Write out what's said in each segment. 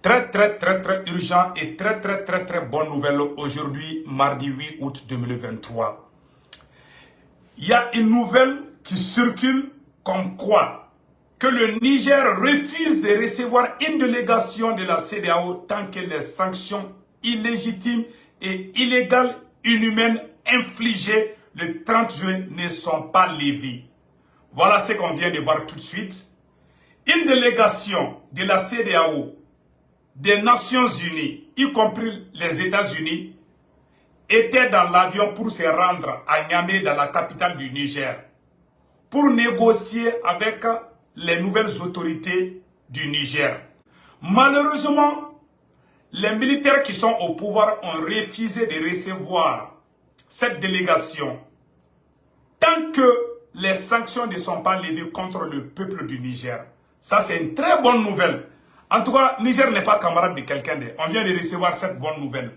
Très urgent et très bonne nouvelle aujourd'hui, mardi 8 août 2023. Il y a une nouvelle qui circule comme quoi que le Niger refuse de recevoir une délégation de la CEDEAO tant que les sanctions illégitimes et illégales inhumaines infligées le 30 juin ne sont pas levées. Voilà ce qu'on vient de voir tout de suite. Une délégation de la CEDEAO, des Nations Unies, y compris les États-Unis, était dans l'avion pour se rendre à Niamey, dans la capitale du Niger, pour négocier avec les nouvelles autorités du Niger. Malheureusement, les militaires qui sont au pouvoir ont refusé de recevoir cette délégation tant que les sanctions ne sont pas levées contre le peuple du Niger. Ça, c'est une très bonne nouvelle. En tout cas, Niger n'est pas camarade de quelqu'un d'autre. On vient de recevoir cette bonne nouvelle.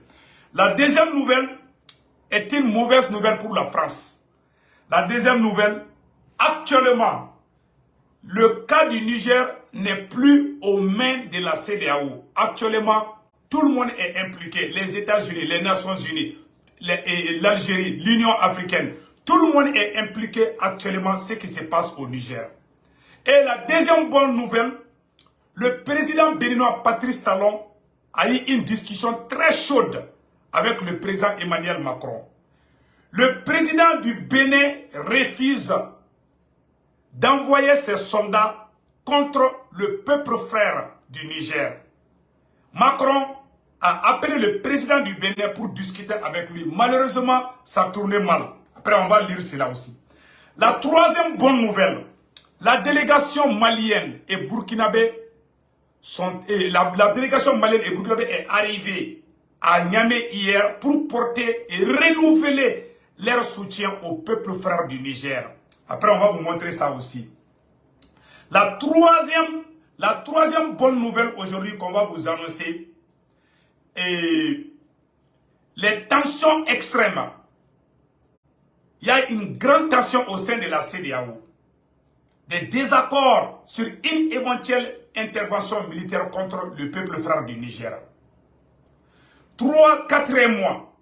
La deuxième nouvelle est une mauvaise nouvelle pour la France. La deuxième nouvelle, actuellement, le cas du Niger n'est plus aux mains de la CEDEAO. Actuellement, tout le monde est impliqué. Les États-Unis, les Nations Unies, l'Algérie, l'Union africaine. Tout le monde est impliqué actuellement ce qui se passe au Niger. Et la deuxième bonne nouvelle, le président béninois Patrice Talon a eu une discussion très chaude avec le président Emmanuel Macron. Le président du Bénin refuse d'envoyer ses soldats contre le peuple frère du Niger. Macron a appelé le président du Bénin pour discuter avec lui. Malheureusement, ça tournait mal. Après, on va lire cela aussi. La troisième bonne nouvelle, la délégation malienne et burkinabé la délégation malienne et burkinabé est arrivée à Niamey hier pour porter et renouveler leur soutien au peuple frère du Niger. Après, on va vous montrer ça aussi. La troisième bonne nouvelle aujourd'hui qu'on va vous annoncer est les tensions extrêmes. Il y a une grande tension au sein de la CEDEAO. Des désaccords sur une éventuelle intervention militaire contre le peuple frère du Niger. 3-4 mois.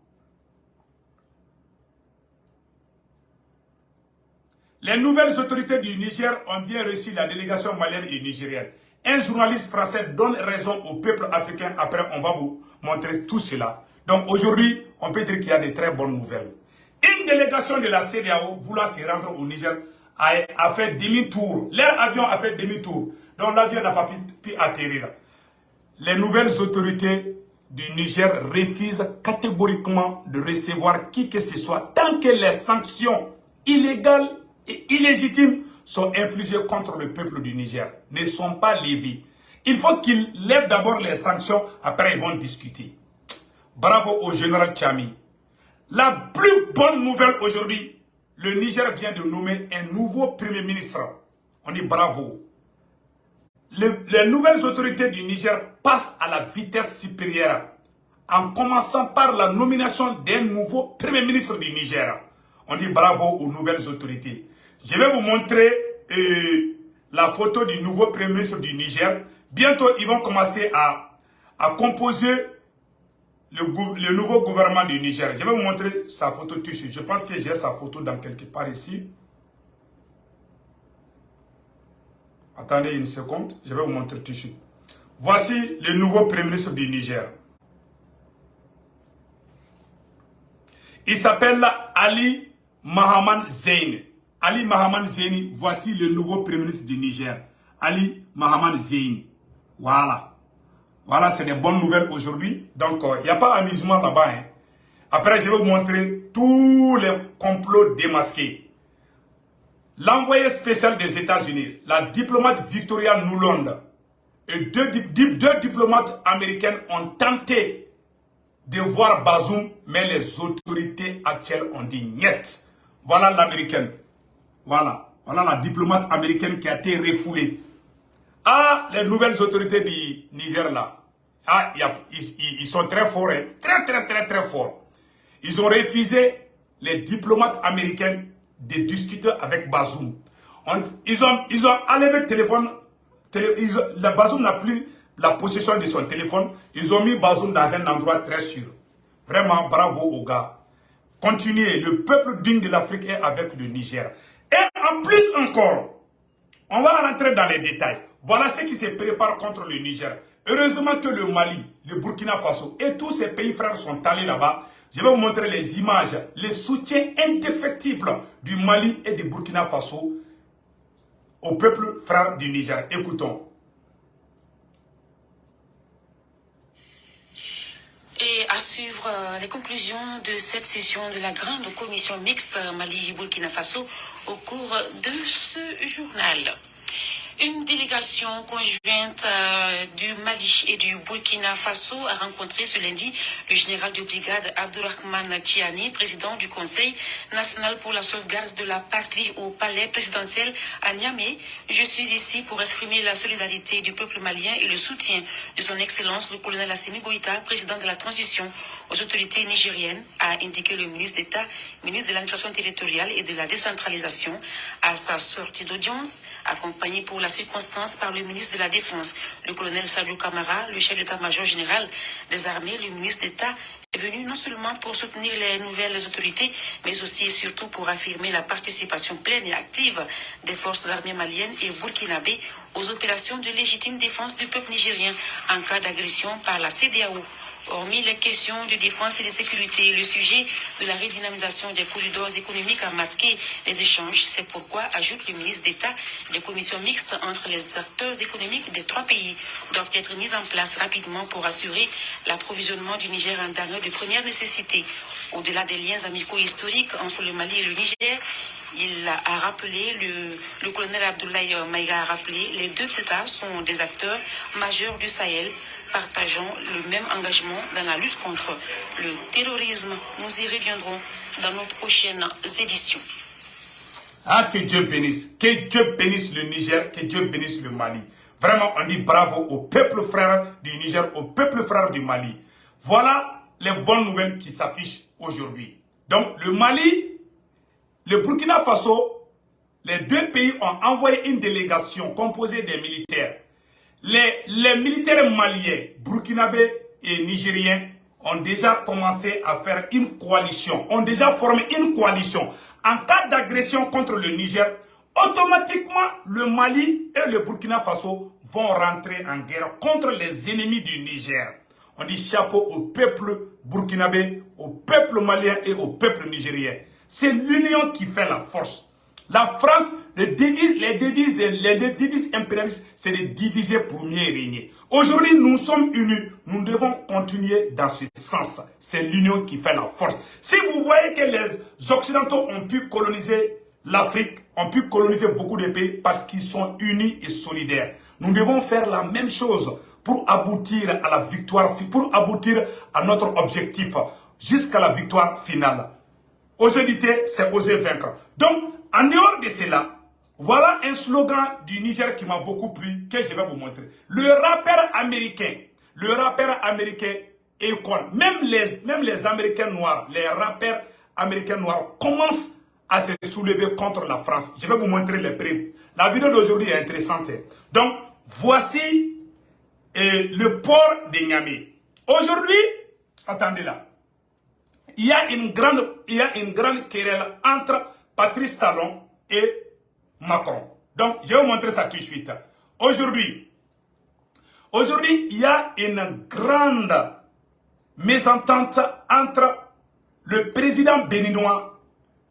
Les nouvelles autorités du Niger ont bien reçu la délégation malienne et nigérienne. Un journaliste français donne raison au peuple africain. Après, on va vous montrer tout cela. Donc aujourd'hui, on peut dire qu'il y a de très bonnes nouvelles. Une délégation de la CEDEAO voulant se rendre au Niger a fait demi-tour. Leur avion a fait demi-tour. Donc l'avion n'a pas pu atterrir. Les nouvelles autorités du Niger refusent catégoriquement de recevoir qui que ce soit tant que les sanctions illégales et illégitimes sont infligées contre le peuple du Niger, ne sont pas levées. Il faut qu'ils lèvent d'abord les sanctions, après ils vont discuter. Bravo au général Tchami. La plus bonne nouvelle aujourd'hui, le Niger vient de nommer un nouveau premier ministre. On dit bravo. Les nouvelles autorités du Niger passent à la vitesse supérieure en commençant par la nomination d'un nouveau premier ministre du Niger. On dit bravo aux nouvelles autorités. Je vais vous montrer la photo du nouveau premier ministre du Niger. Bientôt, ils vont commencer à composer le nouveau gouvernement du Niger. Je vais vous montrer sa photo tout de suite. Je pense que j'ai sa photo dans quelque part ici. Attendez une seconde, je vais vous montrer tout de suite. Voici le nouveau premier ministre du Niger. Il s'appelle Ali Mahaman Zeini. Ali Mahaman Zeini, voici le nouveau premier ministre du Niger. Ali Mahaman Zeini. Voilà. Voilà, c'est des bonnes nouvelles aujourd'hui. Donc, il n'y a pas amusement là-bas. Hein. Après, je vais vous montrer tous les complots démasqués. L'envoyé spécial des États-Unis, la diplomate Victoria Nuland et deux diplomates américaines ont tenté de voir Bazoum, mais les autorités actuelles ont dit niet. Voilà l'américaine. Voilà. Voilà la diplomate américaine qui a été refoulée. Ah, les nouvelles autorités du Niger là. Ah, ils sont très forts. Hein. Très forts. Ils ont refusé les diplomates américains de discuter avec Bazoum. Ils ont enlevé le téléphone. La Bazoum n'a plus la possession de son téléphone. Ils ont mis Bazoum dans un endroit très sûr. Vraiment, bravo aux gars. Continuez, le peuple digne de l'Afrique est avec le Niger. Et en plus encore, on va rentrer dans les détails. Voilà ce qui se prépare contre le Niger. Heureusement que le Mali, le Burkina Faso et tous ces pays frères sont allés là-bas. Je vais vous montrer les images, les soutiens indéfectibles du Mali et du Burkina Faso au peuple frère du Niger. Écoutons. Et à suivre les conclusions de cette session de la grande commission mixte Mali-Burkina Faso au cours de ce journal. Une délégation conjointe du Mali et du Burkina Faso a rencontré ce lundi le général de brigade Abdourahmane Tiani, président du Conseil national pour la sauvegarde de la patrie au palais présidentiel à Niamey. Je suis ici pour exprimer la solidarité du peuple malien et le soutien de son Excellence le colonel Assimi Goïta, président de la transition, aux autorités nigériennes, a indiqué le ministre d'État, ministre de l'administration territoriale et de la décentralisation, à sa sortie d'audience, accompagné pour la circonstance par le ministre de la Défense, le colonel Sadio Kamara, le chef d'état-major général des armées. Le ministre d'État est venu non seulement pour soutenir les nouvelles autorités, mais aussi et surtout pour affirmer la participation pleine et active des forces armées maliennes et burkinabées aux opérations de légitime défense du peuple nigérien en cas d'agression par la CEDEAO. Hormis les questions de défense et de sécurité, le sujet de la redynamisation des corridors économiques a marqué les échanges. C'est pourquoi, ajoute le ministre d'État, des commissions mixtes entre les acteurs économiques des trois pays doivent être mises en place rapidement pour assurer l'approvisionnement du Niger en denrées de première nécessité. Au-delà des liens amicaux historiques entre le Mali et le Niger, il a rappelé, le colonel Abdoulaye Maïga a rappelé, les deux États sont des acteurs majeurs du Sahel, partageant le même engagement dans la lutte contre le terrorisme. Nous y reviendrons dans nos prochaines éditions. Ah, que Dieu bénisse le Niger, que Dieu bénisse le Mali. Vraiment, on dit bravo au peuple frère du Niger, au peuple frère du Mali. Voilà les bonnes nouvelles qui s'affichent aujourd'hui. Donc, le Mali, le Burkina Faso, les deux pays ont envoyé une délégation composée des militaires. Les militaires maliens, burkinabés et nigériens ont déjà commencé à faire une coalition, ont déjà formé une coalition. En cas d'agression contre le Niger, automatiquement le Mali et le Burkina Faso vont rentrer en guerre contre les ennemis du Niger. On dit chapeau au peuple burkinabé, au peuple malien et au peuple nigérien. C'est l'union qui fait la force. La France, les devises impérialistes, c'est de diviser pour mieux régner. Aujourd'hui, nous sommes unis. Nous devons continuer dans ce sens. C'est l'union qui fait la force. Si vous voyez que les Occidentaux ont pu coloniser l'Afrique, ont pu coloniser beaucoup de pays parce qu'ils sont unis et solidaires. Nous devons faire la même chose pour aboutir à la victoire, pour aboutir à notre objectif jusqu'à la victoire finale. Oser lutter, c'est oser vaincre. Donc, en dehors de cela, voilà un slogan du Niger qui m'a beaucoup plu, que je vais vous montrer. Le rappeur américain Akon, même les Américains noirs, les rappeurs américains noirs commencent à se soulever contre la France. Je vais vous montrer les preuves. La vidéo d'aujourd'hui est intéressante. Donc, voici le port de Niamey. Aujourd'hui, attendez là, il y a une grande querelle entre Patrice Talon et Macron. Donc, je vais vous montrer ça tout de suite. Aujourd'hui, il y a une grande mésentente entre le président béninois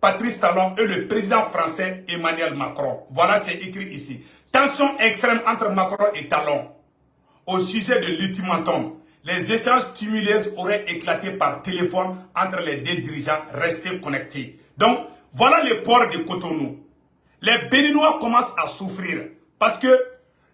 Patrice Talon et le président français Emmanuel Macron. Voilà, c'est écrit ici. Tension extrême entre Macron et Talon au sujet de l'ultimatum. Les échanges tumultueux auraient éclaté par téléphone entre les deux dirigeants restés connectés. Donc, voilà le port de Cotonou. Les Béninois commencent à souffrir parce que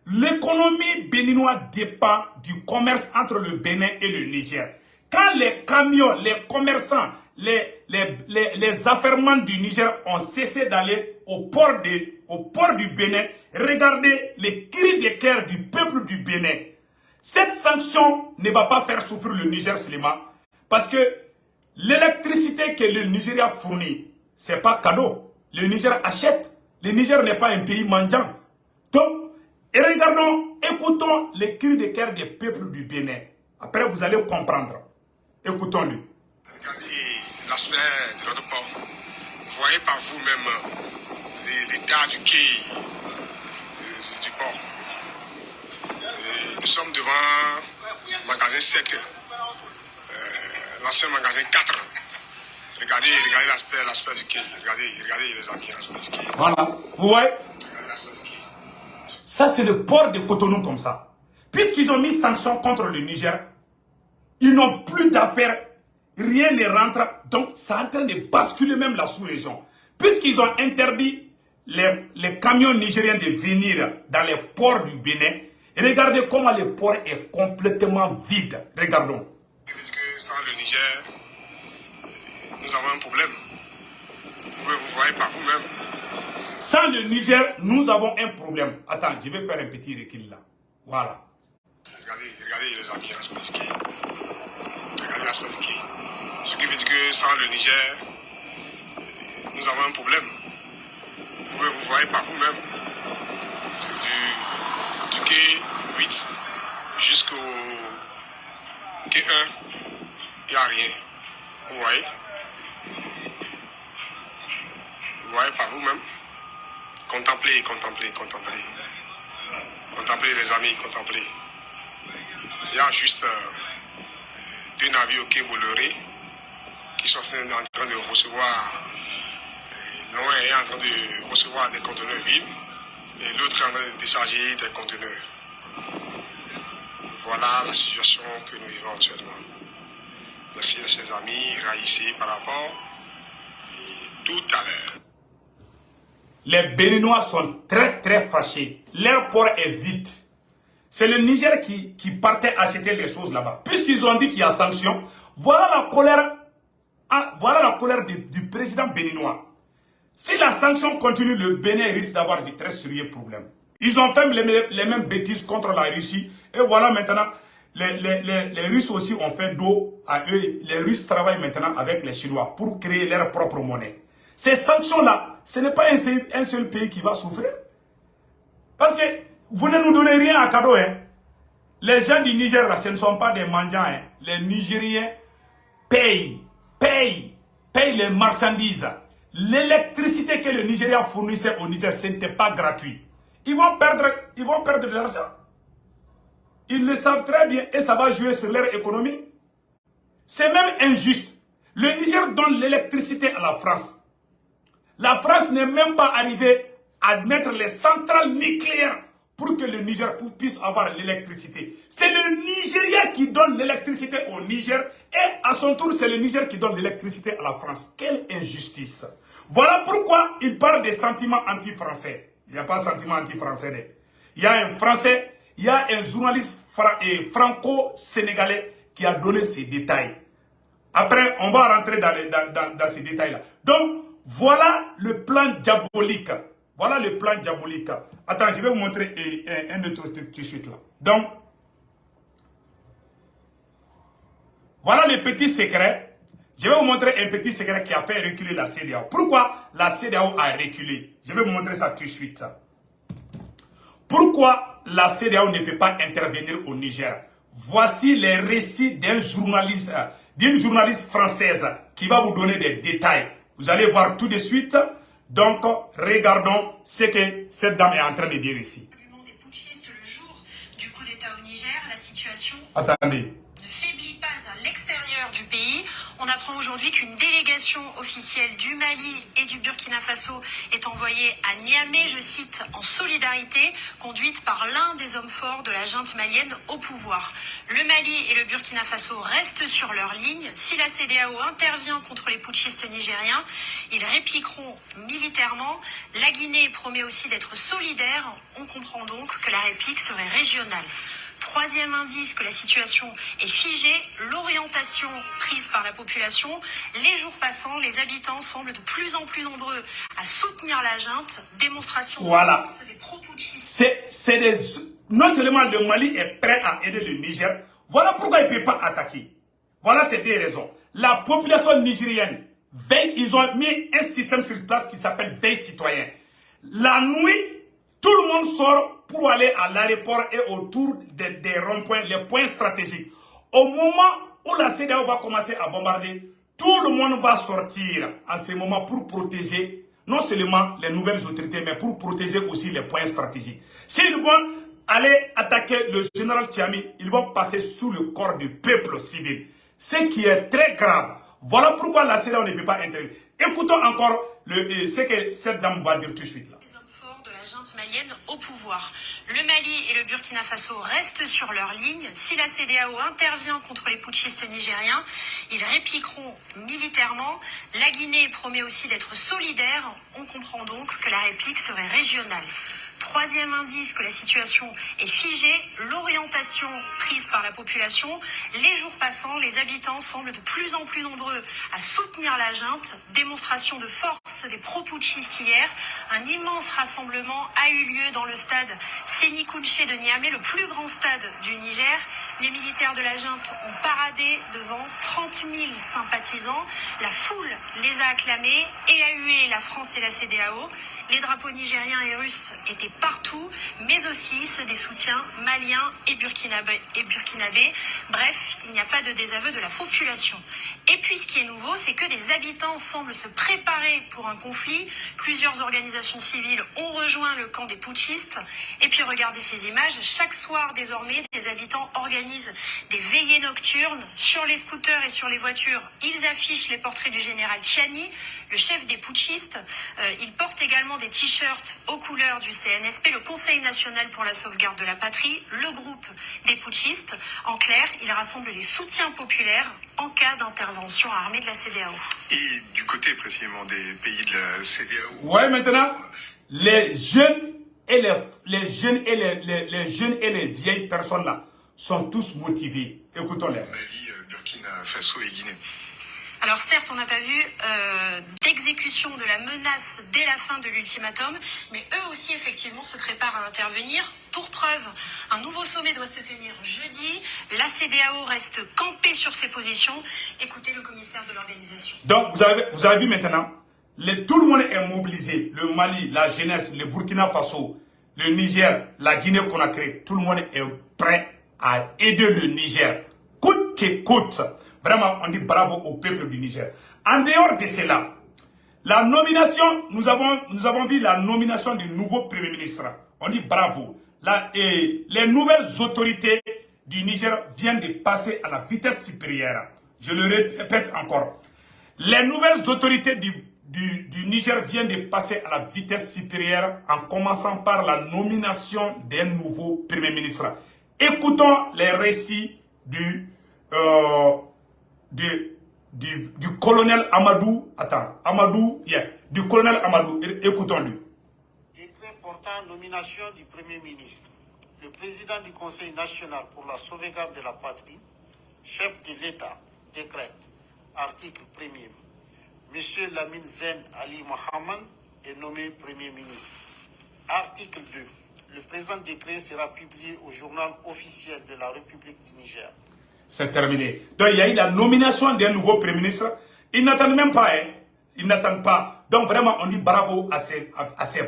l'économie béninoise dépend du commerce entre le Bénin et le Niger. Quand les camions, les commerçants, les affairements du Niger ont cessé d'aller au port du Bénin, regardez les cris de cœur du peuple du Bénin. Cette sanction ne va pas faire souffrir le Niger seulement parce que l'électricité que le Nigeria fournit, ce n'est pas cadeau. Le Niger achète. Le Niger n'est pas un pays mendiant. Donc, et regardons écoutons les cris de cœur des peuples du Bénin. Après, vous allez comprendre. Écoutons-le. Regardez l'aspect de notre port. Vous voyez par vous-même l'état du quai du port. Nous sommes devant le magasin 7, l'ancien magasin 4. Regardez l'aspect du quai. Regardez les amis, l'aspect du quai. Voilà. Vous voyez? Regardez l'aspect du quai. Ça, c'est le port de Cotonou comme ça. Puisqu'ils ont mis sanctions contre le Niger, ils n'ont plus d'affaires, rien ne rentre. Donc, ça est en train de basculer même la sous-région. Puisqu'ils ont interdit les camions nigériens de venir dans les ports du Bénin, regardez comment le port est complètement vide. Regardons. Sans le Niger, nous avons un problème. Vous voyez par vous-même. Sans le Niger, nous avons un problème. Attends, je vais faire un petit recul là. Voilà. Regardez les amis, l'aspect du quai. Regardez l'aspect du quai. Ce qui veut dire que sans le Niger, nous avons un problème. Vous voyez par vous-même. Du quai 8 jusqu'au quai 1, il n'y a rien. Vous voyez? Vous voyez par vous-même. Contemplez. Contemplez les amis, contemplez. Il y a juste 2 navires au quai Bolloré qui sont en train de recevoir, l'un est en train de recevoir des conteneurs vides et l'autre est en train de décharger des conteneurs. Voilà la situation que nous vivons actuellement. Merci à chers amis, réagissez par rapport et tout à l'heure. Les Béninois sont très fâchés. Leur port est vide. C'est le Niger qui partait acheter les choses là-bas. Puisqu'ils ont dit qu'il y a sanction, voilà la colère du président béninois. Si la sanction continue, le Bénin risque d'avoir de très sérieux problèmes. Ils ont fait les mêmes bêtises contre la Russie. Et voilà maintenant, les Russes aussi ont fait dos à eux. Les Russes travaillent maintenant avec les Chinois pour créer leur propre monnaie. Ces sanctions-là, ce n'est pas un seul pays qui va souffrir. Parce que vous ne nous donnez rien à cadeau. Hein. Les gens du Niger, là, ce ne sont pas des mendiants. Hein. Les Nigériens payent les marchandises. L'électricité que le Nigeria fournissait au Niger, ce n'était pas gratuit. Ils vont perdre de l'argent. Ils le savent très bien et ça va jouer sur leur économie. C'est même injuste. Le Niger donne l'électricité à la France. La France n'est même pas arrivée à mettre les centrales nucléaires pour que le Niger puisse avoir l'électricité. C'est le Nigeria qui donne l'électricité au Niger et à son tour, c'est le Niger qui donne l'électricité à la France. Quelle injustice! Voilà pourquoi il parle des sentiments anti-français. Il n'y a pas de sentiments anti-français. Il y a un Français, il y a un journaliste franco-sénégalais qui a donné ces détails. Après, on va rentrer dans ces détails-là. Donc, voilà le plan diabolique. Voilà le plan diabolique. Attends, je vais vous montrer un autre truc tout de suite là. Donc, voilà le petit secret. Je vais vous montrer un petit secret qui a fait reculer la CEDEAO. Pourquoi la CEDEAO a reculé? Je vais vous montrer ça tout de suite. Pourquoi la CEDEAO ne peut pas intervenir au Niger? Voici les récits d'une journaliste française qui va vous donner des détails. Vous allez voir tout de suite. Donc, regardons ce que cette dame est en train de dire ici. Des putschistes le jour du coup d'État au Niger, la situation Attendez. ne faiblit pas à l'extérieur du pays. On apprend aujourd'hui qu'une délégation officielle du Mali et du Burkina Faso est envoyée à Niamey, je cite, en solidarité, conduite par l'un des hommes forts de la junte malienne au pouvoir. Le Mali et le Burkina Faso restent sur leur ligne. Si la CEDEAO intervient contre les putschistes nigériens, ils répliqueront militairement. La Guinée promet aussi d'être solidaire. On comprend donc que la réplique serait régionale. Troisième indice que la situation est figée, l'orientation prise par la population. Les jours passant, les habitants semblent de plus en plus nombreux à soutenir la junte. Démonstration de force des pro-putschistes. Non seulement le Mali est prêt à aider le Niger, voilà pourquoi il ne peut pas attaquer. Voilà ces deux raisons. La population nigérienne veille, ils ont mis un système sur place qui s'appelle veille citoyen. La nuit, Tout le monde sort pour aller à l'aéroport et autour des ronds-points, les points stratégiques. Au moment où la CEDEAO va commencer à bombarder, tout le monde va sortir en ce moment pour protéger non seulement les nouvelles autorités, mais pour protéger aussi les points stratégiques. S'ils vont aller attaquer le général Tchiami, ils vont passer sous le corps du peuple civil. Ce qui est très grave. Voilà pourquoi la CEDEAO ne peut pas intervenir. Écoutons encore ce que cette dame va dire tout de suite là. Les hommes forts de la junte malienne au pouvoir. Le Mali et le Burkina Faso restent sur leur ligne. Si la CEDEAO intervient contre les putschistes nigériens, ils répliqueront militairement. La Guinée promet aussi d'être solidaire. On comprend donc que la réplique serait régionale. Troisième indice que la situation est figée, l'orientation prise par la population. Les jours passant, les habitants semblent de plus en plus nombreux à soutenir la junte. Démonstration de force des pro-putschistes hier. Un immense rassemblement a eu lieu dans le stade Séni-Kountché de Niamey, le plus grand stade du Niger. Les militaires de la junte ont paradé devant 30 000 sympathisants. La foule les a acclamés et a hué la France et la CEDEAO. Les drapeaux nigériens et russes étaient partout, mais aussi ceux des soutiens maliens et burkinabés. Bref, il n'y a pas de désaveu de la population. Et puis ce qui est nouveau, c'est que des habitants semblent se préparer pour un conflit. Plusieurs organisations civiles ont rejoint le camp des putschistes. Et puis regardez ces images, chaque soir désormais, des habitants organisent des veillées nocturnes sur les scooters et sur les voitures. Ils affichent les portraits du général Tchiani, le chef des putschistes. Ils portent également des t-shirts aux couleurs du CNSP, le Conseil national pour la sauvegarde de la patrie, le groupe des putschistes. En clair, ils rassemblent les soutiens populaires en cas d'intervention armée de la CEDEAO. Et du côté précisément des pays de la CEDEAO. Ouais, maintenant, les jeunes et les jeunes et les vieilles personnes là sont tous motivés. Écoutons-les. Mali, Burkina Faso et Guinée. Alors certes, on n'a pas vu d'exécution de la menace dès la fin de l'ultimatum, mais eux aussi effectivement se préparent à intervenir. Pour preuve, un nouveau sommet doit se tenir jeudi. La CEDEAO reste campée sur ses positions. Écoutez le commissaire de l'organisation. Donc vous avez vu maintenant, tout le monde est mobilisé. Le Mali, la jeunesse, le Burkina Faso, le Niger, la Guinée-Conakry, tout le monde est prêt à aider le Niger. Coûte que coûte. Vraiment, on dit bravo au peuple du Niger. En dehors de cela, la nomination, nous avons vu la nomination du nouveau Premier ministre. On dit bravo. Les nouvelles autorités du Niger viennent de passer à la vitesse supérieure. Je le répète encore. Les nouvelles autorités du Niger viennent de passer à la vitesse supérieure en commençant par la nomination d'un nouveau Premier ministre. Écoutons les récits du colonel Amadou, du colonel Amadou, écoutons-lui. Décret portant nomination du Premier ministre. Le président du Conseil national pour la sauvegarde de la patrie, chef de l'État, décrète, article 1er. Monsieur Lamine Zen Ali Mohamed est nommé Premier ministre. Article 2. Le présent décret sera publié au journal officiel de la République du Niger. C'est terminé. Donc il y a eu la nomination d'un nouveau Premier ministre. Ils n'attendent même pas. Ils n'attendent pas. Donc vraiment, on dit bravo à ces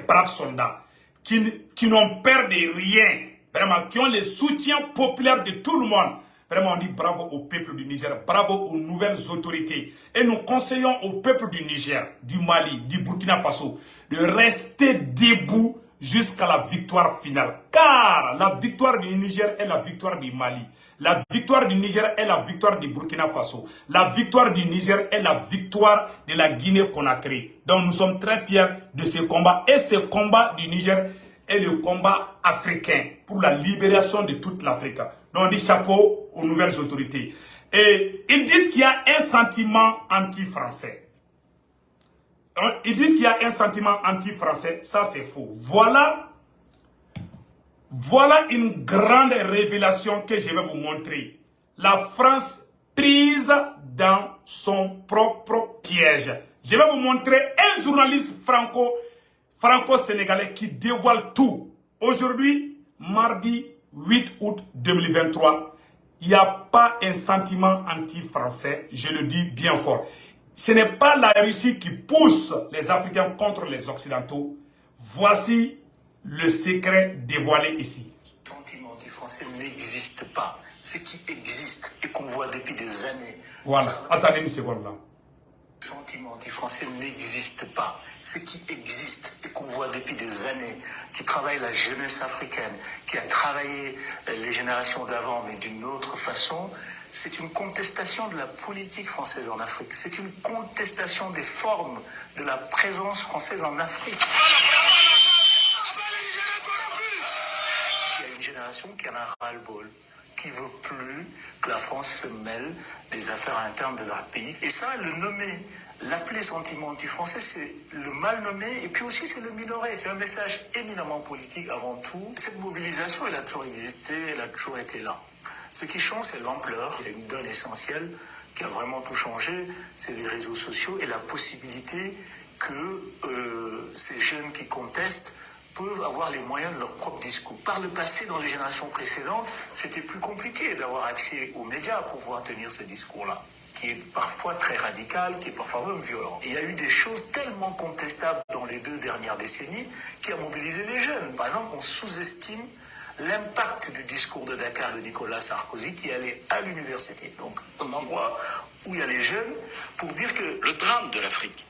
braves soldats qui n'ont peur de rien. Vraiment, qui ont le soutien populaire de tout le monde. Vraiment, on dit bravo au peuple du Niger, bravo aux nouvelles autorités. Et nous conseillons au peuple du Niger, du Mali, du Burkina Faso, de rester debout jusqu'à la victoire finale. Car la victoire du Niger est la victoire du Mali. La victoire du Niger est la victoire du Burkina Faso. La victoire du Niger est la victoire de la Guinée-Conakry. Donc nous sommes très fiers de ce combat. Et ce combat du Niger est le combat africain pour la libération de toute l'Afrique. Donc on dit chapeau aux nouvelles autorités. Et ils disent qu'il y a un sentiment anti-français. Ils disent qu'il y a un sentiment anti-français. Ça c'est faux. Voilà une grande révélation que je vais vous montrer. La France prise dans son propre piège. Je vais vous montrer un journaliste franco-sénégalais qui dévoile tout. Aujourd'hui, mardi 8 août 2023, il n'y a pas un sentiment anti-français, je le dis bien fort. Ce n'est pas la Russie qui pousse les Africains contre les Occidentaux. Voici le secret dévoilé ici. Le sentiment anti-français n'existe pas. Ce qui existe et qu'on voit depuis des années. Voilà, attendez une seconde là. Le sentiment anti-français n'existe pas. Ce qui existe et qu'on voit depuis des années, qui travaille la jeunesse africaine, qui a travaillé les générations d'avant, mais d'une autre façon, c'est une contestation de la politique française en Afrique. C'est une contestation des formes de la présence française en Afrique. Il y a une génération qui en a ras-le-bol, qui ne veut plus que la France se mêle des affaires internes de leur pays. Et ça, le nommer, l'appeler sentiment anti-français, c'est le mal nommé, et puis aussi c'est le minorer. C'est un message éminemment politique avant tout. Cette mobilisation, elle a toujours existé, elle a toujours été là. Ce qui change, c'est l'ampleur. Il y a une donne essentielle qui a vraiment tout changé, c'est les réseaux sociaux et la possibilité que ces jeunes qui contestent peuvent avoir les moyens de leur propre discours. Par le passé, dans les générations précédentes, c'était plus compliqué d'avoir accès aux médias pour pouvoir tenir ce discours-là, qui est parfois très radical, qui est parfois même violent. Et il y a eu des choses tellement contestables dans les 2 dernières décennies qui a mobilisé les jeunes. Par exemple, on sous-estime l'impact du discours de Dakar de Nicolas Sarkozy qui allait à l'université, donc un endroit où il y a les jeunes, pour dire que le drame de l'Afrique,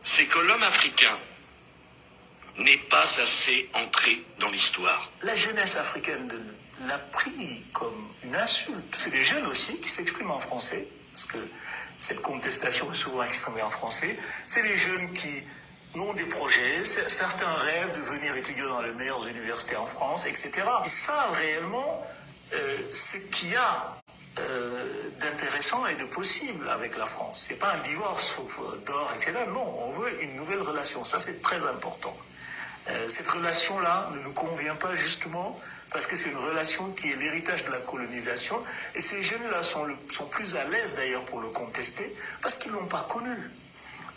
c'est que l'homme africain n'est pas assez entré dans l'histoire. La jeunesse africaine l'a pris comme une insulte. C'est des jeunes aussi qui s'expriment en français, parce que cette contestation est souvent exprimée en français. C'est des jeunes qui ont des projets, certains rêvent de venir étudier dans les meilleures universités en France, etc. Ils savent réellement ce qu'il y a d'intéressant et de possible avec la France. C'est pas un divorce d'or, etc. Non, on veut une nouvelle relation. Ça, c'est très important. Cette relation-là ne nous convient pas justement parce que c'est une relation qui est l'héritage de la colonisation. Et ces jeunes-là sont plus à l'aise d'ailleurs pour le contester parce qu'ils ne l'ont pas connu.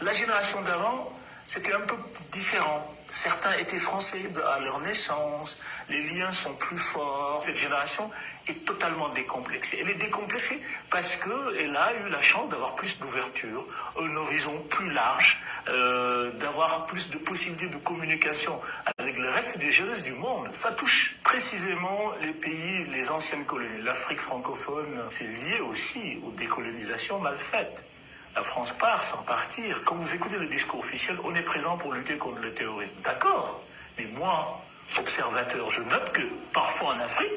La génération d'avant, c'était un peu différent. Certains étaient français à leur naissance, les liens sont plus forts. Cette génération est totalement décomplexée. Elle est décomplexée parce qu'elle a eu la chance d'avoir plus d'ouverture, un horizon plus large, d'avoir plus de possibilités de communication avec le reste des jeunesses du monde. Ça touche précisément les pays, les anciennes colonies. L'Afrique francophone, c'est lié aussi aux décolonisations mal faites. La France part sans partir. Quand vous écoutez le discours officiel, on est présent pour lutter contre le terrorisme. D'accord. Mais moi, observateur, je note que parfois en Afrique,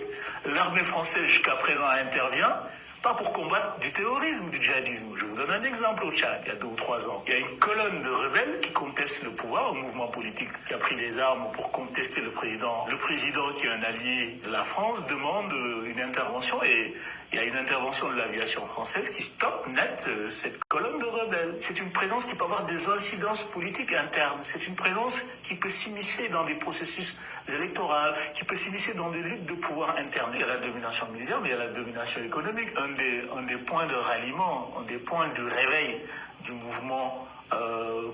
l'armée française jusqu'à présent intervient pas pour combattre du terrorisme, du djihadisme. Je vous donne un exemple au Tchad, il y a 2 ou 3 ans. Il y a une colonne de rebelles qui conteste le pouvoir, un mouvement politique qui a pris les armes pour contester le président. Le président, qui est un allié de la France, demande une intervention et il y a une intervention de l'aviation française qui stoppe net cette colonne de rebelles. C'est une présence qui peut avoir des incidences politiques internes. C'est une présence qui peut s'immiscer dans des processus électoraux, qui peut s'immiscer dans des luttes de pouvoir internes. Il y a la domination militaire, mais il y a la domination économique. Un des points de ralliement, un des points de réveil du mouvement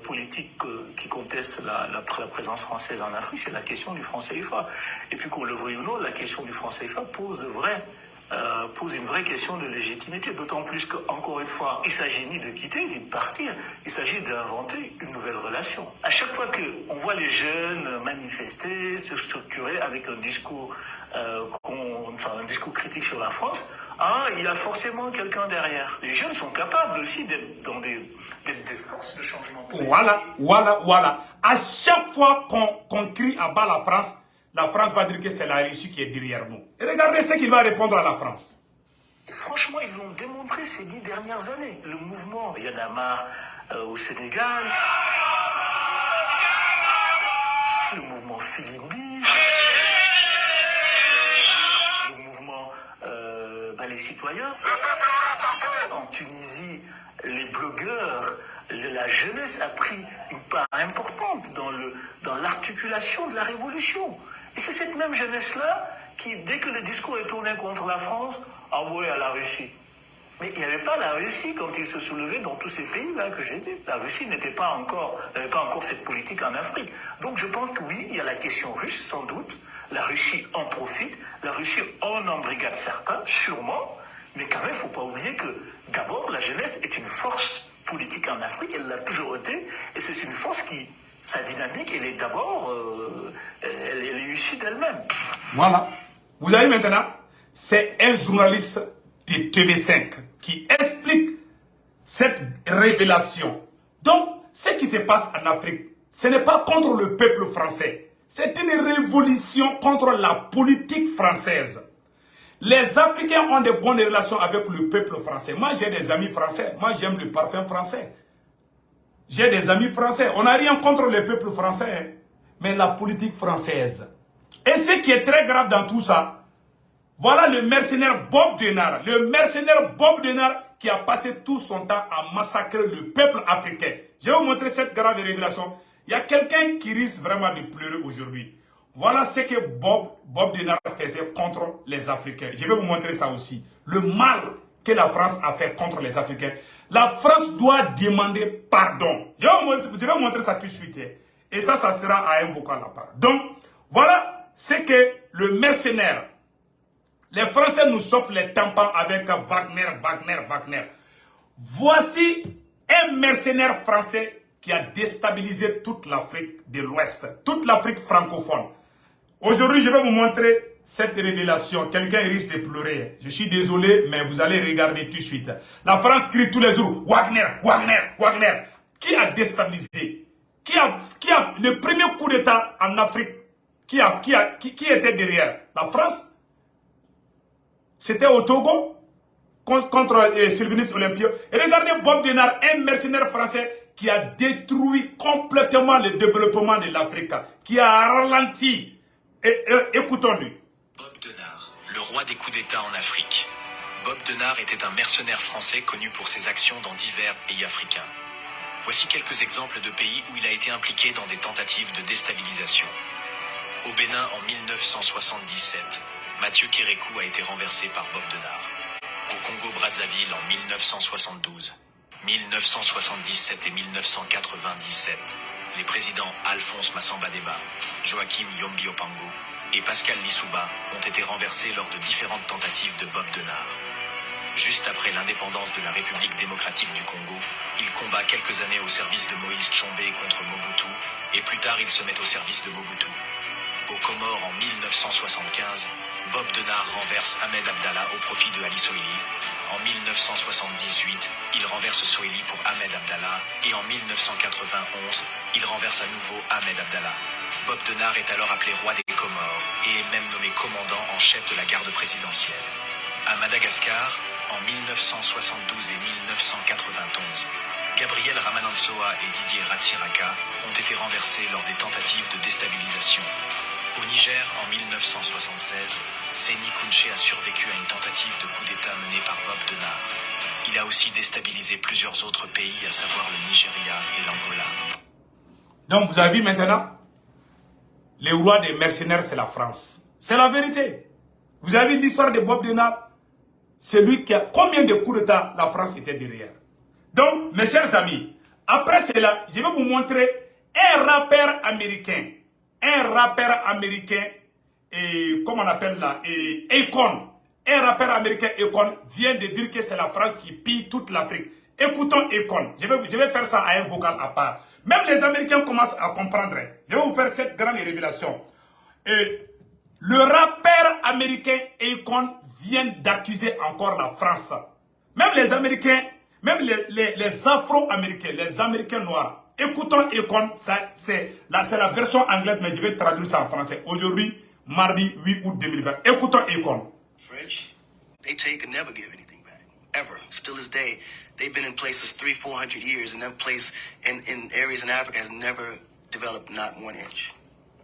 politique qui conteste la présence française en Afrique, c'est la question du franc CFA. Et puis qu'on le veuille ou non, la question du franc CFA pose une vraie question de légitimité, d'autant plus qu'encore une fois, il ne s'agit ni de quitter, ni de partir, il s'agit d'inventer une nouvelle relation. À chaque fois qu'on voit les jeunes manifester, se structurer avec un discours critique sur la France, il y a forcément quelqu'un derrière. Les jeunes sont capables aussi d'être des forces de changement politique. Voilà. À chaque fois qu'on crie à bas la France va dire que c'est la Russie qui est derrière nous. Et regardez ce qu'il va répondre à la France. Et franchement, ils l'ont démontré ces 10 dernières années. Le mouvement Y'en a marre au Sénégal, le mouvement Filimbi, le mouvement les citoyens. En Tunisie, les blogueurs, la jeunesse a pris une part importante dans l'articulation de la révolution. Et c'est cette même jeunesse-là qui, dès que le discours est tourné contre la France, envoie à la Russie. Mais il n'y avait pas la Russie quand il se soulevait dans tous ces pays-là que j'ai dit. La Russie n'avait pas encore cette politique en Afrique. Donc je pense que oui, il y a la question russe, sans doute. La Russie en profite. La Russie en embrigade certains, sûrement. Mais quand même, il ne faut pas oublier que d'abord, la jeunesse est une force politique en Afrique. Elle l'a toujours été. Et c'est une force qui sa dynamique, elle est d'abord, elle est issue d'elle-même. Voilà. Vous avez maintenant, c'est un journaliste de TV5 qui explique cette révélation. Donc, ce qui se passe en Afrique, ce n'est pas contre le peuple français. C'est une révolution contre la politique française. Les Africains ont de bonnes relations avec le peuple français. Moi, j'ai des amis français. Moi, j'aime le parfum français. J'ai des amis français. On n'a rien contre le peuple français, hein, mais la politique française. Et ce qui est très grave dans tout ça, voilà le mercenaire Bob Denard. Le mercenaire Bob Denard qui a passé tout son temps à massacrer le peuple africain. Je vais vous montrer cette grave révélation. Il y a quelqu'un qui risque vraiment de pleurer aujourd'hui. Voilà ce que Bob Denard faisait contre les Africains. Je vais vous montrer ça aussi. Le mal que la France a fait contre les Africains. La France doit demander pardon. Je vais vous montrer ça tout de suite. Et ça sera à un vocal à part. Donc, voilà ce que le mercenaire. Les Français nous soufflent les tampons avec Wagner. Voici un mercenaire français qui a déstabilisé toute l'Afrique de l'Ouest, toute l'Afrique francophone. Aujourd'hui, je vais vous montrer cette révélation. Quelqu'un risque de pleurer. Je suis désolé, mais vous allez regarder tout de suite. La France crie tous les jours, Wagner. Qui a déstabilisé? Qui a le premier coup d'État en Afrique? Qui était derrière? La France? C'était au Togo contre Sylvanus Olympio. Et regardez Bob Denard, un mercenaire français qui a détruit complètement le développement de l'Afrique, qui a ralenti. Écoutons-lui. Bob Denard, le roi des coups d'État en Afrique. Bob Denard était un mercenaire français connu pour ses actions dans divers pays africains. Voici quelques exemples de pays où il a été impliqué dans des tentatives de déstabilisation. Au Bénin en 1977, Mathieu Kérékou a été renversé par Bob Denard. Au Congo-Brazzaville en 1972, 1977 et 1997, les présidents Alphonse Massamba-Déba, Joachim Yombi Opango et Pascal Lissouba ont été renversés lors de différentes tentatives de Bob Denard. Juste après l'indépendance de la République démocratique du Congo, il combat quelques années au service de Moïse Tshombe contre Mobutu, et plus tard il se met au service de Mobutu. Aux Comores en 1975, Bob Denard renverse Ahmed Abdallah au profit de Ali Soili. En 1978, il renverse Soili pour Ahmed Abdallah, et en 1991, il renverse à nouveau Ahmed Abdallah. Bob Denard est alors appelé roi des Comores, et est même nommé commandant en chef de la garde présidentielle. À Madagascar, en 1972 et 1991, Gabriel Ramanantsoa et Didier Ratsiraka ont été renversés lors des tentatives de déstabilisation. Au Niger, en 1976, Séni Kountché a survécu à une tentative de coup d'État menée par Bob Denard. Il a aussi déstabilisé plusieurs autres pays, à savoir le Nigeria et l'Angola. Donc vous avez vu maintenant, le roi des mercenaires, c'est la France. C'est la vérité. Vous avez vu l'histoire de Bob Denard? C'est lui qui a... Combien de coups d'État la France était derrière? Donc, mes chers amis, après cela, je vais vous montrer un rappeur américain. Et comment on appelle là, Akon. Un rappeur américain, Akon, vient de dire que c'est la France qui pille toute l'Afrique. Écoutons Akon. Je vais faire ça à un vocal à part. Même les Américains commencent à comprendre. Je vais vous faire cette grande révélation. Et le rappeur américain Akon vient d'accuser encore la France. Même les Américains, même les Afro-Américains, les Américains noirs. Écoutons Akon, c'est la version anglaise, mais je vais traduire ça en français. Aujourd'hui, mardi 8 août 2020. Écoutons Akon. French, they take and never give anything back, ever. Still this day, they've been in places 300-400 years, and that place in areas in Africa has never developed not 1 inch.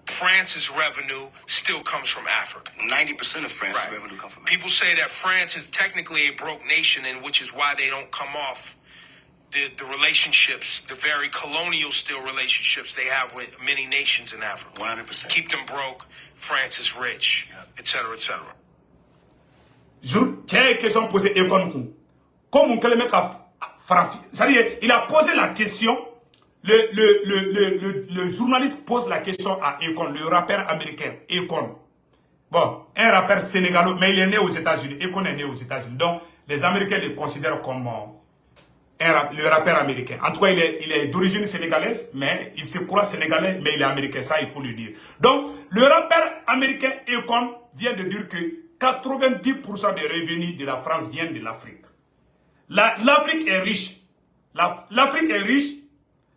France's revenue still comes from Africa. 90% of France's Right. revenue comes from Africa. People say that France is technically a broke nation, and which is why they don't come off the relationships, the very colonial still relationships they have with many nations in Africa. 100%. Keep them broke, France is rich, etc., etc. J'ai une question posée Akon. Comme on mec a c'est-à-dire, il a posé la question. Le journaliste pose la question à Akon, le rappeur américain, Akon. Bon, un rappeur sénégalo, mais il est né aux États-Unis. Akon est né aux États-Unis. Donc, les Américains le considèrent comme le rappeur américain. En tout cas, il est d'origine sénégalaise, mais il se croit sénégalais, mais il est américain, ça il faut le dire. Donc, le rappeur américain Akon vient de dire que 90% des revenus de la France viennent de l'Afrique. L'Afrique est riche. L'Afrique est riche.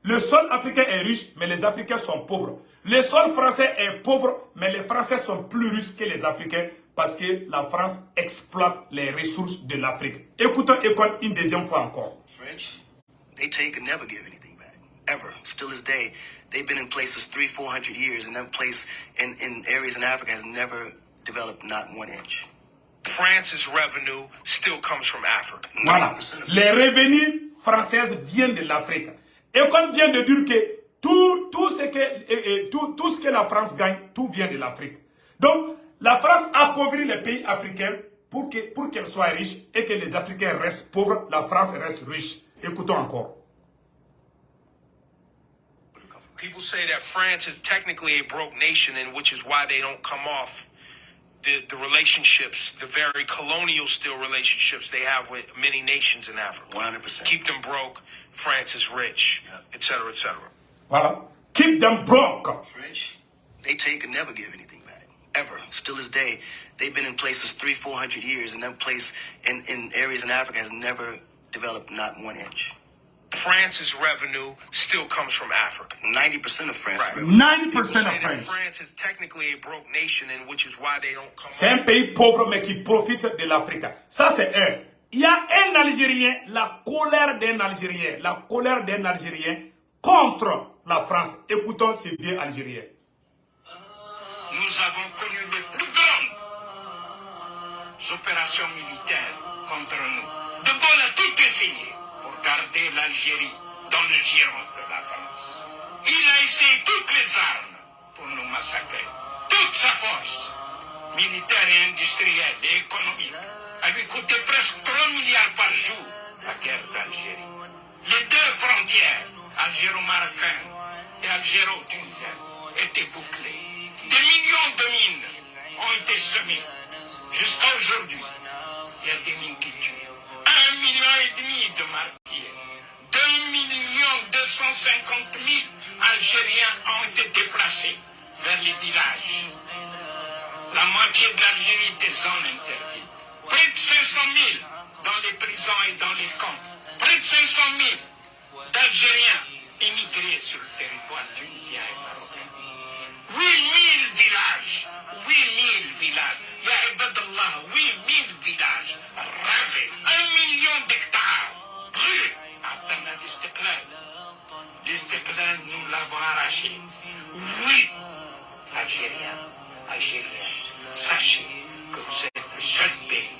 Le sol africain est riche, mais les Africains sont pauvres. Le sol français est pauvre, mais les Français sont plus riches que les Africains parce que la France exploite les ressources de l'Afrique. Écoutons Akon une deuxième fois encore. French, they take and never give anything back, ever. Still this day, they've been in places 300-400 years, and that place in areas in Africa has never developed not 1 inch. France's revenue still comes from Africa. Voilà. Les revenus français viennent de l'Afrique. Akon vient de dire que tout ce que la France gagne, tout vient de l'Afrique. Donc, la France appauvrit les pays africains pour qu'elle soit riche et que les Africains restent pauvres, la France reste riche. Écoutons encore. People say that France is technically a broke nation, and which is why they don't come off the relationships, the very colonial still relationships they have with many nations in Africa. 100%. Keep them broke, France is rich, etc., etc. Voilà. Keep them broke. French, they take and never give anything back, ever. Still this day, they've been in places 300-400 years, and that place in areas in Africa has never developed not 1 inch. France's revenue still comes from Africa. 90% of France. Right. 90% People say of that France. France is technically a broke nation, and which is why they don't come. C'est un pays pauvre mais qui profite de l'Afrique. Ça c'est un. Il y a un Algérien, la colère d'un Algérien contre la France. Écoutons ce vieux Algérien. Nous avons connu les plus grandes opérations militaires contre nous. De Gaulle a tout essayé pour garder l'Algérie dans le giron de la France. Il a essayé toutes les armes pour nous massacrer. Toute sa force, militaire et industrielle et économique, a lui coûté presque 3 milliards par jour la guerre d'Algérie. Les deux frontières, algéro-marocaine et algéro-tunisienne, étaient bouclées. Des millions de mines ont été semées. Jusqu'à aujourd'hui, il y a des mines qui tuent. 1,5 million de martyrs. 2,250,000 Algériens ont été déplacés vers les villages. La moitié de l'Algérie était zone interdite. Près de 500 000 dans les prisons et dans les camps. Près de 500 000 d'Algériens émigrés sur le territoire tunisien et marocain. 8 000 villages. 8 000 villages. Ya Ibadallah, 8 000 villages rasés. 1 million d'hectares brûlés. Attends l'Istiklal. L'Istiklal, nous l'avons arraché. Oui, Algériens, sachez que vous êtes le seul pays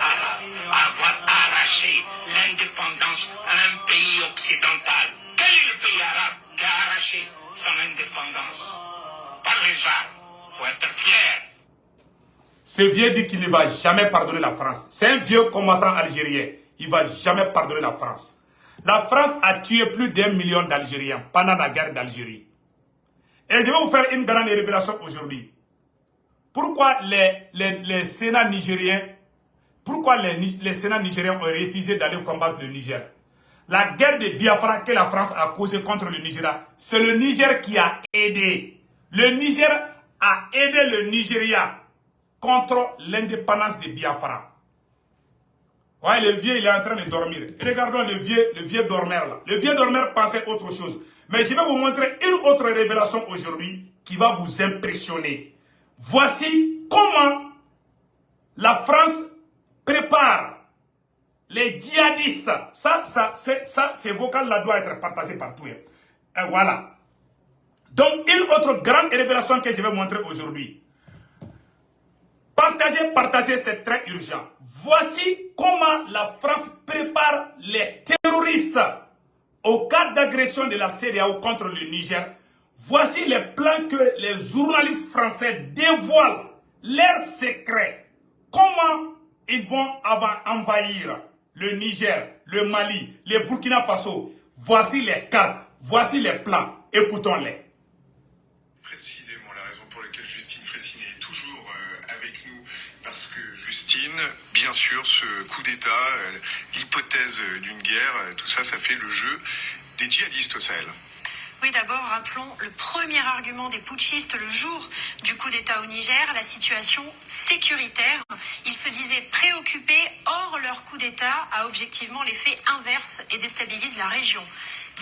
arabe à avoir arraché l'indépendance à un pays occidental. Quel est le pays arabe qui a arraché son indépendance? Par les armes. Il faut être fier. Ce vieux dit qu'il ne va jamais pardonner la France. C'est un vieux combattant algérien. Il ne va jamais pardonner la France. La France a tué plus d'1 million d'Algériens pendant la guerre d'Algérie. Et je vais vous faire une grande révélation aujourd'hui. Pourquoi les Sénats nigériens, les Sénats nigériens ont refusé d'aller combattre le Niger? La guerre de Biafra que la France a causée contre le Nigeria, c'est le Niger qui a aidé. Le Niger a aidé le Nigeria contre l'indépendance de Biafra. Ouais, le vieux, il est en train de dormir. Regardons le vieux dormeur là. Le vieux dormeur pensait autre chose. Mais je vais vous montrer une autre révélation aujourd'hui qui va vous impressionner. Voici comment la France prépare les djihadistes. Ces vocales-là doivent être partagées partout. Et voilà. Donc, une autre grande révélation que je vais montrer aujourd'hui. Partagez, c'est très urgent. Voici comment la France prépare les terroristes au cas d'agression de la CEDEAO contre le Niger. Voici les plans que les journalistes français dévoilent, leurs secrets. Comment ils vont envahir le Niger, le Mali, le Burkina Faso. Voici les cartes, voici les plans. Écoutons-les. Précisément la raison pour laquelle Justine Fraissinet est toujours avec nous, parce que Justine, bien sûr, ce coup d'État, l'hypothèse d'une guerre, tout ça, ça fait le jeu des djihadistes au Sahel. Oui, d'abord, rappelons le premier argument des putschistes le jour du coup d'État au Niger, la situation sécuritaire. Ils se disaient préoccupés, or leur coup d'État a objectivement l'effet inverse et déstabilise la région.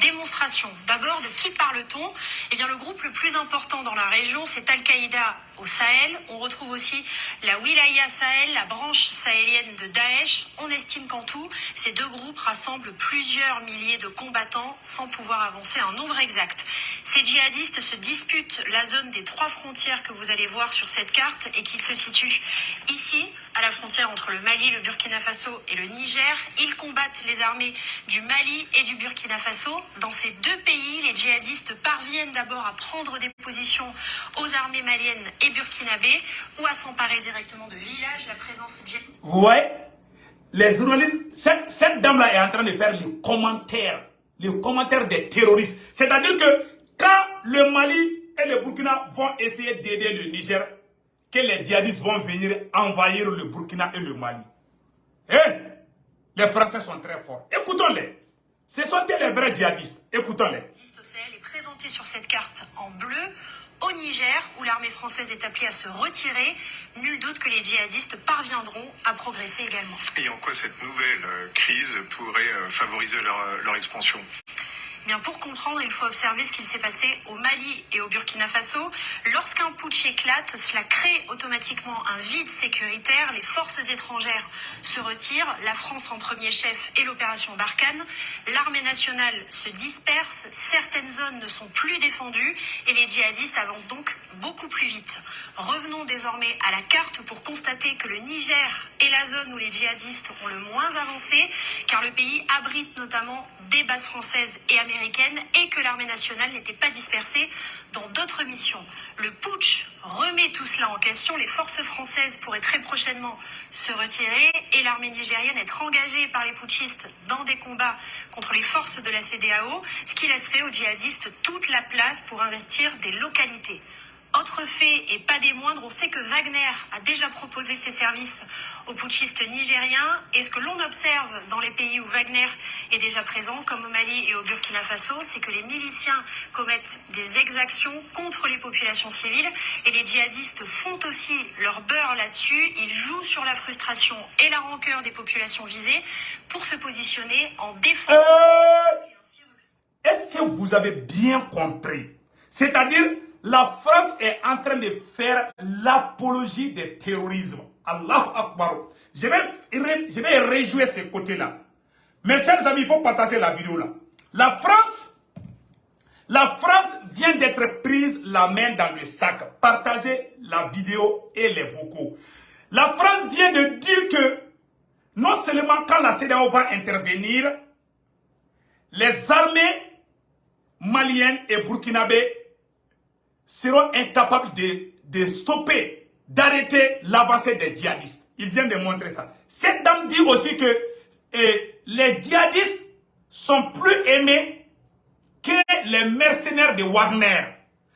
Démonstration. D'abord, de qui parle-t-on? Eh bien, le groupe le plus important dans la région, c'est Al-Qaïda au Sahel. On retrouve aussi la Wilaya Sahel, la branche sahélienne de Daesh. On estime qu'en tout, ces deux groupes rassemblent plusieurs milliers de combattants sans pouvoir avancer un nombre exact. Ces djihadistes se disputent la zone des 3 frontières que vous allez voir sur cette carte et qui se situe ici, à la frontière entre le Mali, le Burkina Faso et le Niger. Ils combattent les armées du Mali et du Burkina Faso. Dans ces deux pays, les djihadistes parviennent d'abord à prendre des positions aux armées maliennes et burkinabées ou à s'emparer directement de villages. La présence djihadiste... Ouais, les journalistes, cette dame-là est en train de faire les commentaires des terroristes. C'est-à-dire que quand le Mali et le Burkina vont essayer d'aider le Niger, que les djihadistes vont venir envahir le Burkina et le Mali. Les Français sont très forts. Écoutons-les. Ce sont les vrais djihadistes. Écoutons-les. Le Sahel est présenté sur cette carte en bleu. Au Niger, où l'armée française est appelée à se retirer, nul doute que les djihadistes parviendront à progresser également. Et en quoi cette nouvelle crise pourrait favoriser leur expansion? Bien, pour comprendre, il faut observer ce qu'il s'est passé au Mali et au Burkina Faso. Lorsqu'un putsch éclate, cela crée automatiquement un vide sécuritaire. Les forces étrangères se retirent, la France en premier chef et l'opération Barkhane. L'armée nationale se disperse, certaines zones ne sont plus défendues et les djihadistes avancent donc beaucoup plus vite. Revenons désormais à la carte pour constater que le Niger est la zone où les djihadistes ont le moins avancé, car le pays abrite notamment des bases françaises et américaine et que l'armée nationale n'était pas dispersée dans d'autres missions. Le putsch remet tout cela en question. Les forces françaises pourraient très prochainement se retirer et l'armée nigérienne être engagée par les putschistes dans des combats contre les forces de la CEDEAO, ce qui laisserait aux djihadistes toute la place pour investir des localités. Autre fait, et pas des moindres, on sait que Wagner a déjà proposé ses services aux putschistes nigériens. Et ce que l'on observe dans les pays où Wagner est déjà présent, comme au Mali et au Burkina Faso, c'est que les miliciens commettent des exactions contre les populations civiles. Et les djihadistes font aussi leur beurre là-dessus. Ils jouent sur la frustration et la rancœur des populations visées pour se positionner en défense. Est-ce que vous avez bien compris? C'est-à-dire, la France est en train de faire l'apologie du terrorisme. Allahu Akbar. Je vais réjouir ce côté-là. Mes chers amis, il faut partager la vidéo là. La France vient d'être prise la main dans le sac. Partagez la vidéo et les vocaux. La France vient de dire que non seulement quand la CEDEAO va intervenir, les armées maliennes et burkinabées seront incapables de stopper, d'arrêter l'avancée des djihadistes. Ils viennent de montrer ça. Cette dame dit aussi que les djihadistes sont plus aimés que les mercenaires de Wagner.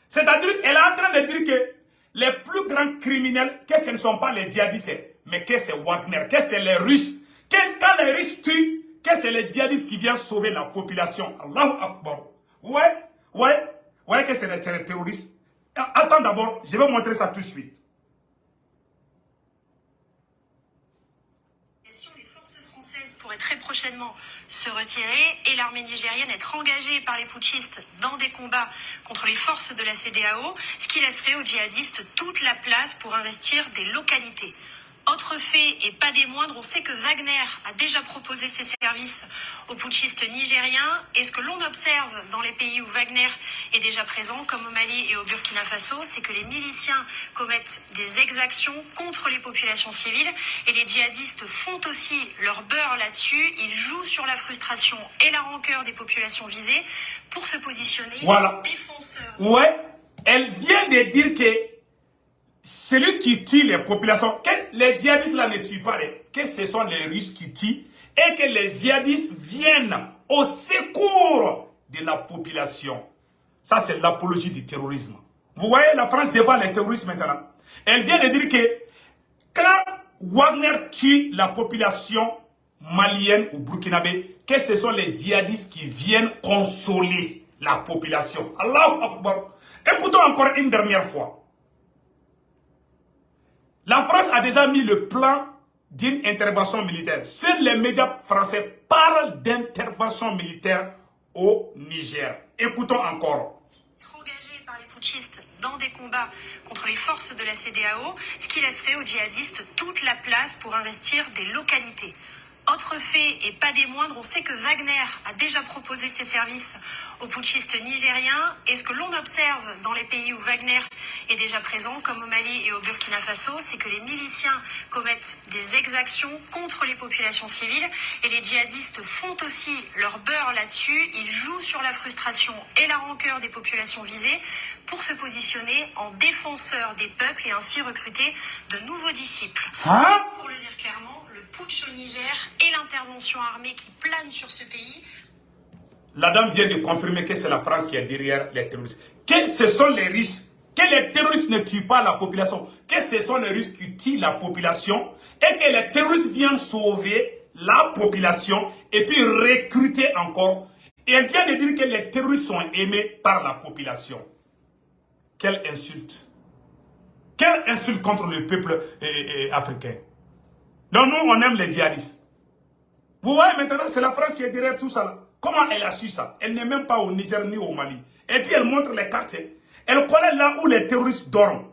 C'est-à-dire qu'elle est en train de dire que les plus grands criminels, que ce ne sont pas les djihadistes, mais que c'est Wagner, que c'est les Russes. Que quand les Russes tuent, que c'est les djihadistes qui viennent sauver la population. Allahu Akbar. Ouais, que c'est les terroristes. Attends d'abord, je vais montrer ça tout de suite. Les forces françaises pourraient très prochainement se retirer et l'armée nigérienne être engagée par les putschistes dans des combats contre les forces de la CEDEAO, ce qui laisserait aux djihadistes toute la place pour investir des localités. Autre fait, et pas des moindres, on sait que Wagner a déjà proposé ses services aux putschistes nigériens. Et ce que l'on observe dans les pays où Wagner est déjà présent, comme au Mali et au Burkina Faso, c'est que les miliciens commettent des exactions contre les populations civiles. Et les djihadistes font aussi leur beurre là-dessus. Ils jouent sur la frustration et la rancœur des populations visées pour se positionner en défenseurs. Ouais, elle vient de dire que celui qui tue les populations, que les djihadistes là ne tuent pas, que ce sont les Russes qui tuent et que les djihadistes viennent au secours de la population. Ça, c'est l'apologie du terrorisme. Vous voyez, la France défend les terroristes maintenant. Elle vient de dire que quand Wagner tue la population malienne ou burkinabé, que ce sont les djihadistes qui viennent consoler la population. Allahu Akbar. Écoutons encore une dernière fois. La France a déjà mis le plan d'une intervention militaire. Seuls les médias français parlent d'intervention militaire au Niger. Écoutons encore. Engagés par les putschistes dans des combats contre les forces de la CEDEAO, ce qui laisserait aux djihadistes toute la place pour investir des localités. Autre fait, et pas des moindres, on sait que Wagner a déjà proposé ses services aux putschistes nigériens. Et ce que l'on observe dans les pays où Wagner est déjà présent, comme au Mali et au Burkina Faso, c'est que les miliciens commettent des exactions contre les populations civiles. Et les djihadistes font aussi leur beurre là-dessus. Ils jouent sur la frustration et la rancœur des populations visées pour se positionner en défenseurs des peuples et ainsi recruter de nouveaux disciples. Hein? Pour le dire clairement, putsch au Niger et l'intervention armée qui plane sur ce pays. La dame vient de confirmer que c'est la France qui est derrière les terroristes. Que ce sont les Russes, que les terroristes ne tuent pas la population, que ce sont les Russes qui tuent la population et que les terroristes viennent sauver la population et puis recruter encore. Et elle vient de dire que les terroristes sont aimés par la population. Quelle insulte. Quelle insulte contre le peuple africain. Donc nous, on aime les djihadistes. Vous voyez maintenant, c'est la France qui est derrière tout ça. Là. Comment elle a su ça? Elle n'est même pas au Niger ni au Mali. Et puis elle montre les cartes. Elle connaît là où les terroristes dorment.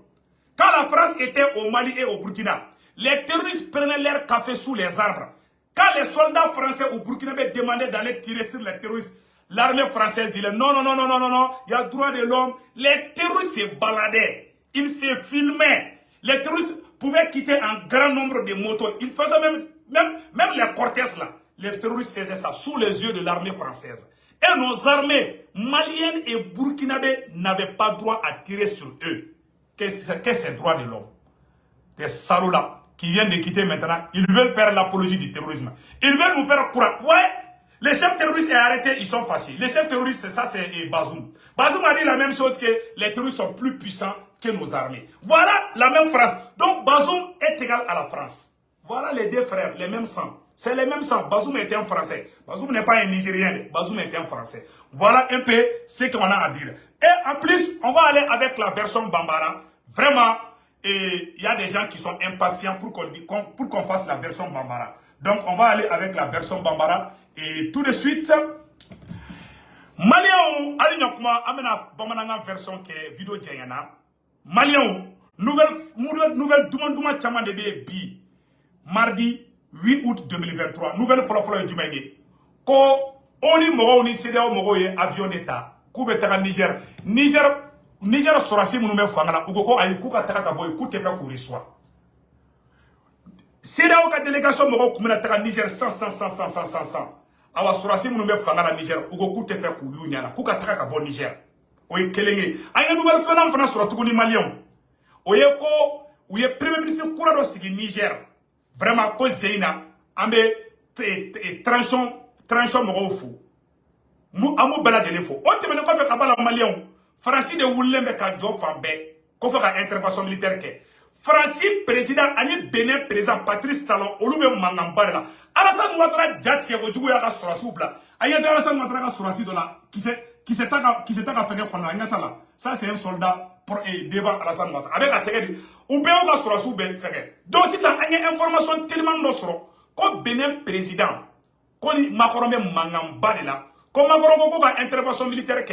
Quand la France était au Mali et au Burkina, les terroristes prenaient leur café sous les arbres. Quand les soldats français au Burkina demandaient d'aller tirer sur les terroristes, l'armée française disait non, non, non, non, non, non, non, il y a le droit de l'homme. Les terroristes se baladaient. Ils se filmaient. Les terroristes pouvaient quitter un grand nombre de motos. Ils faisaient même les cortèges là. Les terroristes faisaient ça sous les yeux de l'armée française. Et nos armées maliennes et burkinabées n'avaient pas droit à tirer sur eux. Qu'est-ce que c'est droit de l'homme? Des salauds là qui viennent de quitter maintenant, ils veulent faire l'apologie du terrorisme. Ils veulent nous faire croire. Ouais, les chefs terroristes sont arrêtés, ils sont fâchés. Les chefs terroristes, ça c'est Bazoum. Bazoum a dit la même chose, que les terroristes sont plus puissants que nos armées. Voilà la même France. Donc Bazoum est égal à la France. Voilà les deux frères, les mêmes sangs. C'est les mêmes sangs. Bazoum était un Français. Bazoum n'est pas un Nigérien. Bazoum était un Français. Voilà un peu ce qu'on a à dire. Et en plus, on va aller avec la version Bambara. Vraiment, il y a des gens qui sont impatients pour qu'on fasse la version Bambara. Donc on va aller avec la version Bambara. Et tout de suite, Maliens, Alignakuma, amena Bamananga version qui est vidéo Djayana. Maliens, nouvelle Douma Tchama de Bi, mardi 8 août 2023. Nouvelle follow du Maïné. Ko oni mogo ni CEDEAO mogo ye avion d'état. Koube taka Niger. Niger sorasi mounou fangala. Ugoko ayi kuka taka kaboy koutefe kouriswa. CEDEAO ka délégation mogo koumena taka Niger 100. Awa sorasi mounou fangala Niger. Ugoko tefe kouyou nyana. Kuka taka kabo Niger. Oye kelenge. Aye nouvelle fenam fana soratukou ni Malion. Oye ko, ouye premier ministre Kourado sigi Niger. Vraiment, ko Zeyna, ambe tranchon moro fou. Amou bela de l'effort. On te mène quoi fait kabala Malien. Francis de Woulembe ka jo fambe. Ko fait ka intervention militaire ke. Francis président, ani Bénin président Patrice Talon, Oloube Mangambare. Alassane Ouattara Djatke, Ojou Yaka Sorasou bla. Aye de Alassane Ouattara Sorasou de là, qui s'est à faire qu'on a là. Ça c'est un soldat. Devant Alassane Ouattara. Avec la télé, ou bien on va sur la sous donc si ça a une information tellement nostre, comme Bénin président, comme Macron même Mangamba de là, comme Macron va intervention militaire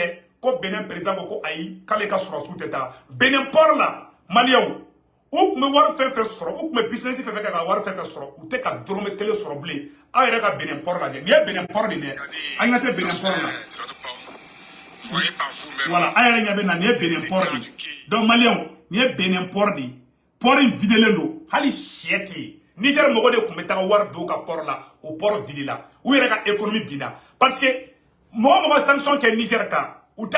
comme Bénin président ko ayi quand les cas sur la sous d'état, Bénin port là, Malion, ou me voir faire sur, ou me business fait faire voir faire sur, ou te ka drôme télé sur blé, ayi ka Bénin port là, ni Bénin port de là, ayi na te Bénin port là. Voyez par vous-même. Voilà, aïe, il y a Bénin port. Donc, Malion, il y a Bénin port. Port vidé l'eau. Hali chieti. Niger mogo de kumetaka war do ka port là, au port vidé là. Où il y a économie bina. Parce que, moi, sanction que Niger ka, ou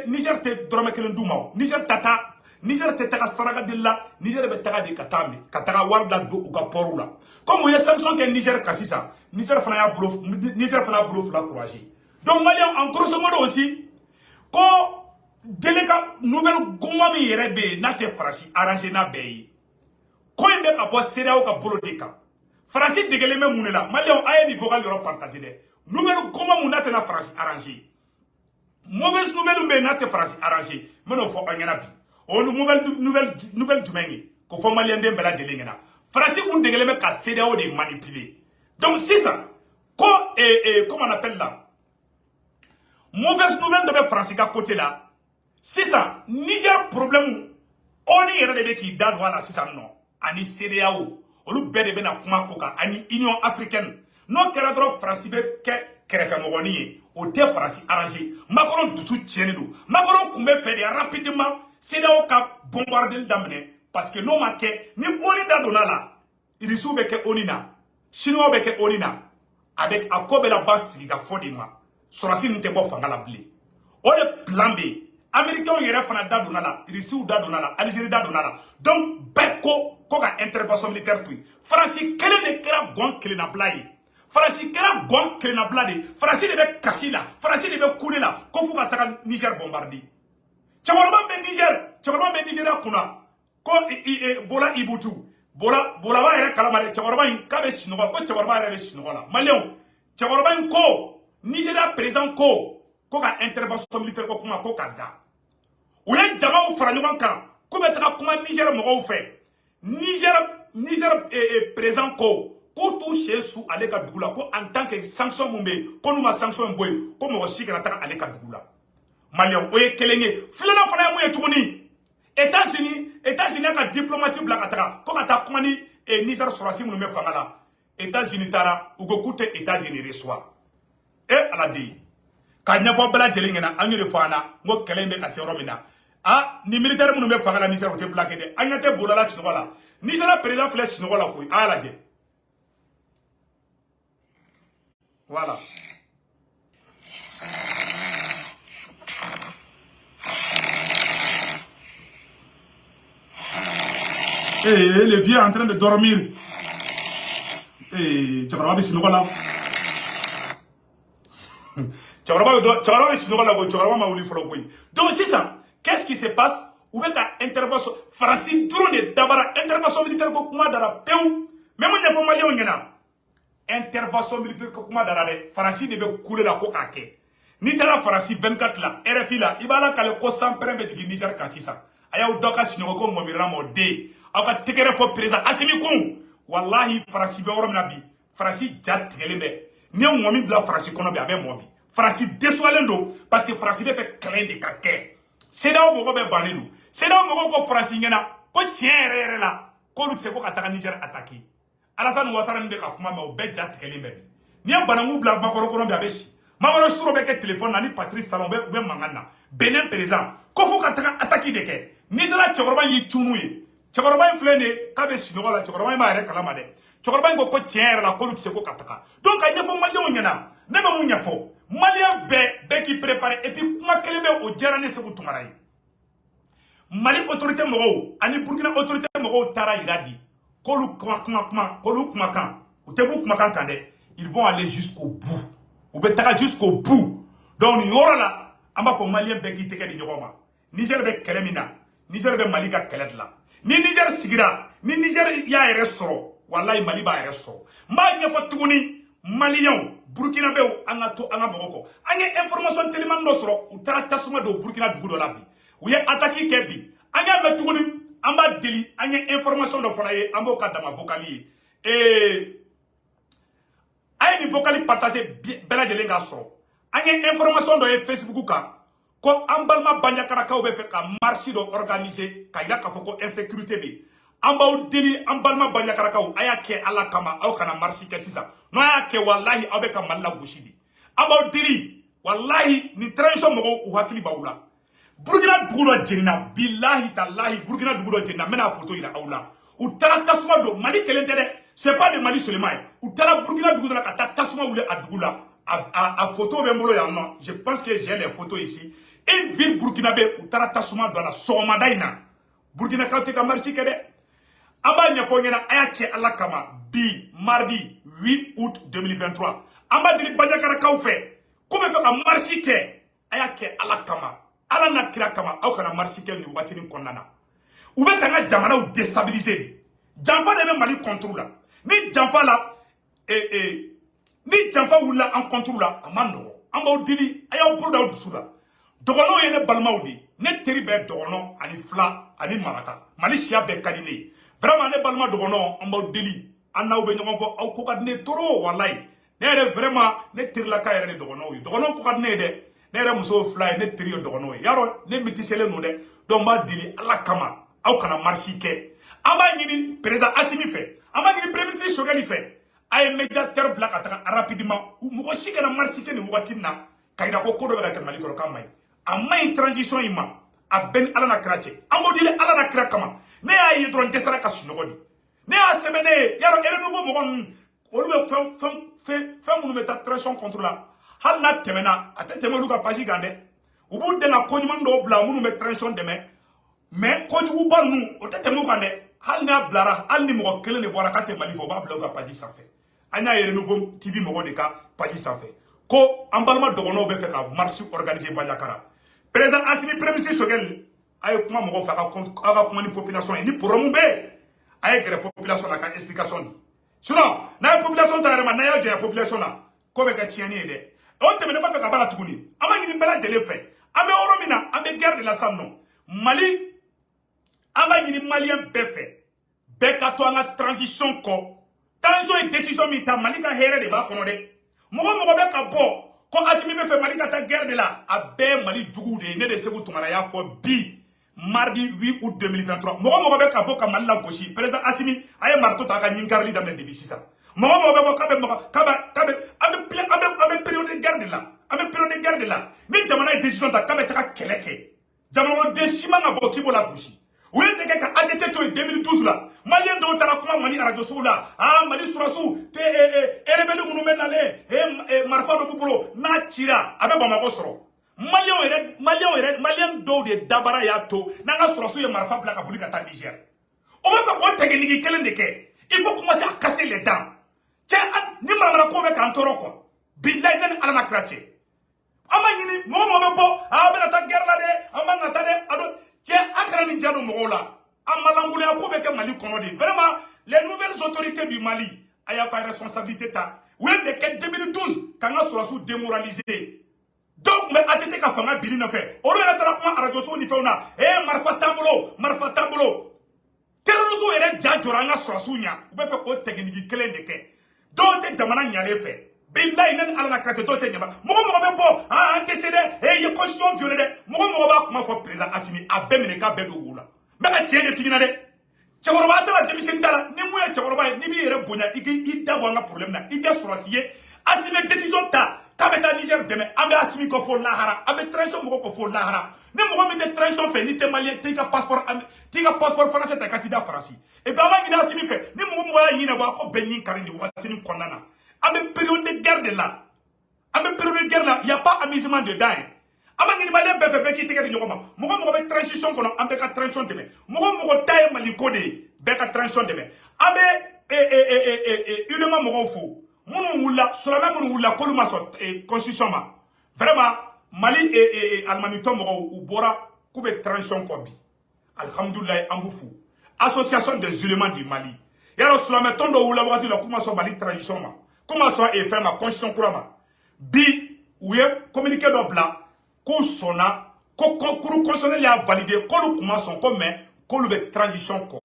Niger te drome kelen douma. Niger te taka staraga de là, Niger be taka de katame. Kataka war da do ou ka port là. Comme il y a sanction que Niger ka si ça, Niger fana bluff la courage. Donc, Malion, en grosso modo aussi, ko délégat nouvelle gouvernement mi yere be na te farasi arrangé na be ko inde ka bo CEDEAO ka bolo de kan France degele me munela malien aye ni vocal yoro partager de nouvelle comment mun na France arranger mauvaise nouvelle mbe na te France arranger meno fo anyana bi on nouvelle dumengi ko fo malien de bela jele ngena France mun degele me ka CEDEAO de manipuler donc c'est ça comment on appelle là mauvaise nouvelle de France ka côté là c'est ça Niger problème on y est qui dado là c'est ça non ani CEDEAO olu bede bena kuma koka ani Union africaine non kera dro France be ke kerefe mogoni ye o te France arrangé Macron dusu tiene do Macron kumbe fait rapidement CEDEAO ka bombarder damne parce que non make ni oni da donala irisu be ke onina chinois be ke onina avec akobe la base ga fodima sorasi nte bo fangala blé o de plan B américain yere fana da donala irisu da donala Algérie da donala donc beko koka intervention militaire tout France kele ne kera gon kele na blaye France kera gon kele na blade France de be kasila France de be kule la ko fu ka taka Niger bombarder Tchakoroba be Niger kuna ko bola ibutu bola ba yere kala mare Tchakoroba in ka be sinogo ko Tchakoroba yere be sinogo la malien Tchakoroba in ko Nigeria président ko ka intervention militaire ko kuma ko ka da o ye jama o fara ɲɔgɔn kan ko be taka kuma Niger mɔgɔw fɛ Niger présent ko tu chez sous ale ka dugu la ko en tant que sanction mun be ko nu ma sanction boy ko mo si kana taka ale ka dugu la malien o ye kelenge filana fana mu ye tuguni États-Unis ka diplomatie bla ka taka ko ka ta kuma ni Niger sorasi mun me fanga la États-Unis tara u ko kute États-Unis reçoit ala de ka nyafo bla jelingena anyu de fana ngo kelende ka se romina ni militaire mun be fanga la Niger o te plaqué de anyate bolala sinola Niger président flash sinola ko ala je voilà le vieux est en train de dormir Tchakoroba sinola Tchakoroba sinola ko Tchakoroba ma wuli folo ko donc c'est ça. Qu'est-ce qui se passe? Ou bien ta intervention France drone de dabara intervention militaire ko kuma dara peu même on y a fait malien ngena intervention militaire ko kuma dara de France de be couler la ko kake ni tara France 24 la RFI la ibala kale ko sans prendre jigi Niger ka sisa aya o doka sino ko mo mira mo de aka tekere fo président asimi kun wallahi France be worom nabi France jat telembe ni mo mi bla France kono be abe mo bi France désolendo parce que France be fait clin de kake CEDEAO mogo be banilu CEDEAO mogo ko France ngena ko tiere la ko lu se ko ataka Niger attaquer Alassane Ouattara nde ka kuma me o be jat kelimbe ni banangu bla bakoro kono be abeshi magoro suro be ke téléphone na ni Patrice Talon be mangana Benin président ko fu ka attaquer de ke Niger Tchakoroba yi tunu ye Tchakoroba inflene ka be sinogo la Tchakoroba ma re kala ma de Tchakoroba ko tiere la ko lu se ko kataka donc a nyefo malien ngena ne be mu nyefo malien be qui prépare et puis kuma kelebe o jarane se ko tumaray Mali autorité mogo ani Burkina autorité mogo tara iradi kolu kuma kan ou te bu kuma kan kande ils vont aller jusqu'au bout ou be taka jusqu'au bout donc yora la amba fo malien be ki teke di nyoma Niger be kelemina Niger be Mali ka kelet la ni Niger sigira ni Niger ya resoro wallahi Mali ba resoro ma nyefo tuguni malien Burkina be anga to anga boko anga information tellement do soro ou tara tasuma do Burkina dugu do labi ou ye attaquer kebi anga metuguni amba deli anga information do fona ye ambo ka dama vocali ay ni vocali partager bela de lenga soro anga information do ye Facebook ka ko ambalma banya karaka be fe ka marche do organiser ka ila ka foko insécurité bi amba deli ambalma banya karaka aya ke ala kama au kana marche ke sisa no aya ke wallahi abe ka malla bushidi amba deli wallahi ni transition mo o hakili bawula Burkina dugudo jenna billahi tallahi Burkina dugudo jenna mena photo ila aula ou tara tasuma do Mali kelentele c'est pas de Mali seulement ou tara Burkina dugudo la kata tasuma wule adugula a photo be mbolo ya non je pense que j'ai les photos ici une ville burkinabé ou tara tasuma do la somadaina Burkina kante ka marchi kede amba nyafo ngena ayake alakama bi mardi 8 août 2023 amba diri banyakara kaufe ko be fe ka marchi ke ayake alakama ala na kira kama aw kana marche ke ni watini konnana ube tanga jamana ou déstabiliser Janfa de be Mali contrôle la. Ni Janfa la ni Janfa wula en contrôle la amando. Amba dili aya burda udusula. Dogono yene balmaw di. Ne teri be dogono ani fla ani maraka. Mali sia be kadine. Vraiment ne balma dogono amba dili. Anna ube nyongo fo au kokadne toro wallahi. Ne vraiment ne teri la kayere de dogono yi. Dogono kokadne de. Ne muso fly ne teri yo dogono yi. Yaro ne mitisele no de. Domba dili ala kama. Au kana marchi ke. Amba nyini président Assimi fait. Amba nyini premier ministre Choguel fait. Ay médiateur black ataka rapidement. Mugo shike na marchi ke ni watina. Kaida ko kodo be ka Mali ko kamay. Amay transition ima. A ben ala na krache. Ambo dili ala na kra kama. Ne ay yidron desara ka sunogodi. Ne a semene yaro ele nouveau mogon olu fem munu meta transition contre la. Hal na temena atete lu ka page gande. Ubu de na konima ndo bla munu met transition deme. Mais ko ju ba nu o tete mu gande. Hal na blara hal ni mo kele ne bora ka te Mali fo ba bla ka page ça fait. Anya ele nouveau TV mo de ka page ça fait. Ko ambalma dogono be fe ka marche organisé Banjakara. Président Assimi premier ministre Choguel ay kuma mo fa ka kuma ni population ni programme be ay gere population na ka explication di. Sinon na population ta rema na ya je population na ko be ka tiani de. On te me ba fe ka bala tukuni. Ama ni bela jele fe. Ame oromina ame guerre de la Samnon. Mali ama ni malien be fe. Be ka to nga transition ko. Transition et décision mi ta Mali ka here de ba kono de. Mogo be ka bo ko Assimi be fe Mali ka ta guerre de la abe Mali jugu de ne de segu tumara ya fo bi mardi 8 août 2023 mogo be ka bo ka Mali la gauche président Assimi aye marto ta ka nyingarli dam ne de bisisa mogo be bo ka be abe période de guerre de la abe période de guerre de la ni jamana décision ta ka be ta keleke jamana de sima nga bo kibo la gauche oui nege ka ADT to 2012 la malien do tara kuma Mali radio soula Mali surasu te rebelle munu menale marfa do bubulo na tira abe Bamako soro malien do de dabara ya to na nga surasu ye marfa bla ka buli ka ta Niger on va pas ko technique kelen de ke il faut commencer à casser les dents tiens ni mara ko be kan toro ko billahi nan ala na krache ama nyini mo be bo be na ta guerre la de ama na ta de ado vraiment, les nouvelles autorités du Mali, il n'y a pas de responsabilité. Oui, mais 2012, quand on soit démoralisé. Donc, mais ATT ka fanga bili na fait. On a traitement à radio son ifeuna. Marfa Tambulo. Terrorisme ere jajoranga swasunya. Vous pouvez faire autre technique clé de ke. Donc, jamana nyale fait. Billahi nan ala na krate dote nyaba. Mogo be po antecédé ye constitution violée. Mogo ba kuma fo président Assimi abemene ka bedo gula. Mais ka tiene fingina de. Chakoroba ta la démission tala ni mu ya chakoroba ni bi ere bonya i dabo nga problème na. I ta surasiye Assimi décision ta kabeta Niger deme abe Assimi ko fo lahara abe transition mogo ko fo lahara. Ni mogo mi de transition fait ni te malien te ka passeport français ta candidat français. Et ba ma ngina Assimi fait ni mogo mo ya nyina ba ko benyin karindi wakati ni konnana. À mes périodes de guerre de là. À mes périodes de guerre là, il n'y a pas amusement dedans. À ma ninimalien BFP qui était de Yoma. Moi, je vais transition qu'on a en béca transition de mai. Moi, je vais tailler malicode, béca transition de mai. À mes, une main mon fou. Mon moula, sur la même moula, columa sort, constitution ma. Vraiment, Mali et Almanito ou Bora, coube transition kobi. Alhamdoulilah, Amboufou. Association des éléments du Mali. Yaro sur la méthode où la voiture, la comment soit Mali transition ma. Comment ça est fait ma constitution courama bi ou communiqué d'obla ko sona ko constitutionnel a validé ko lu kuma son ko mais ko lu be transition ko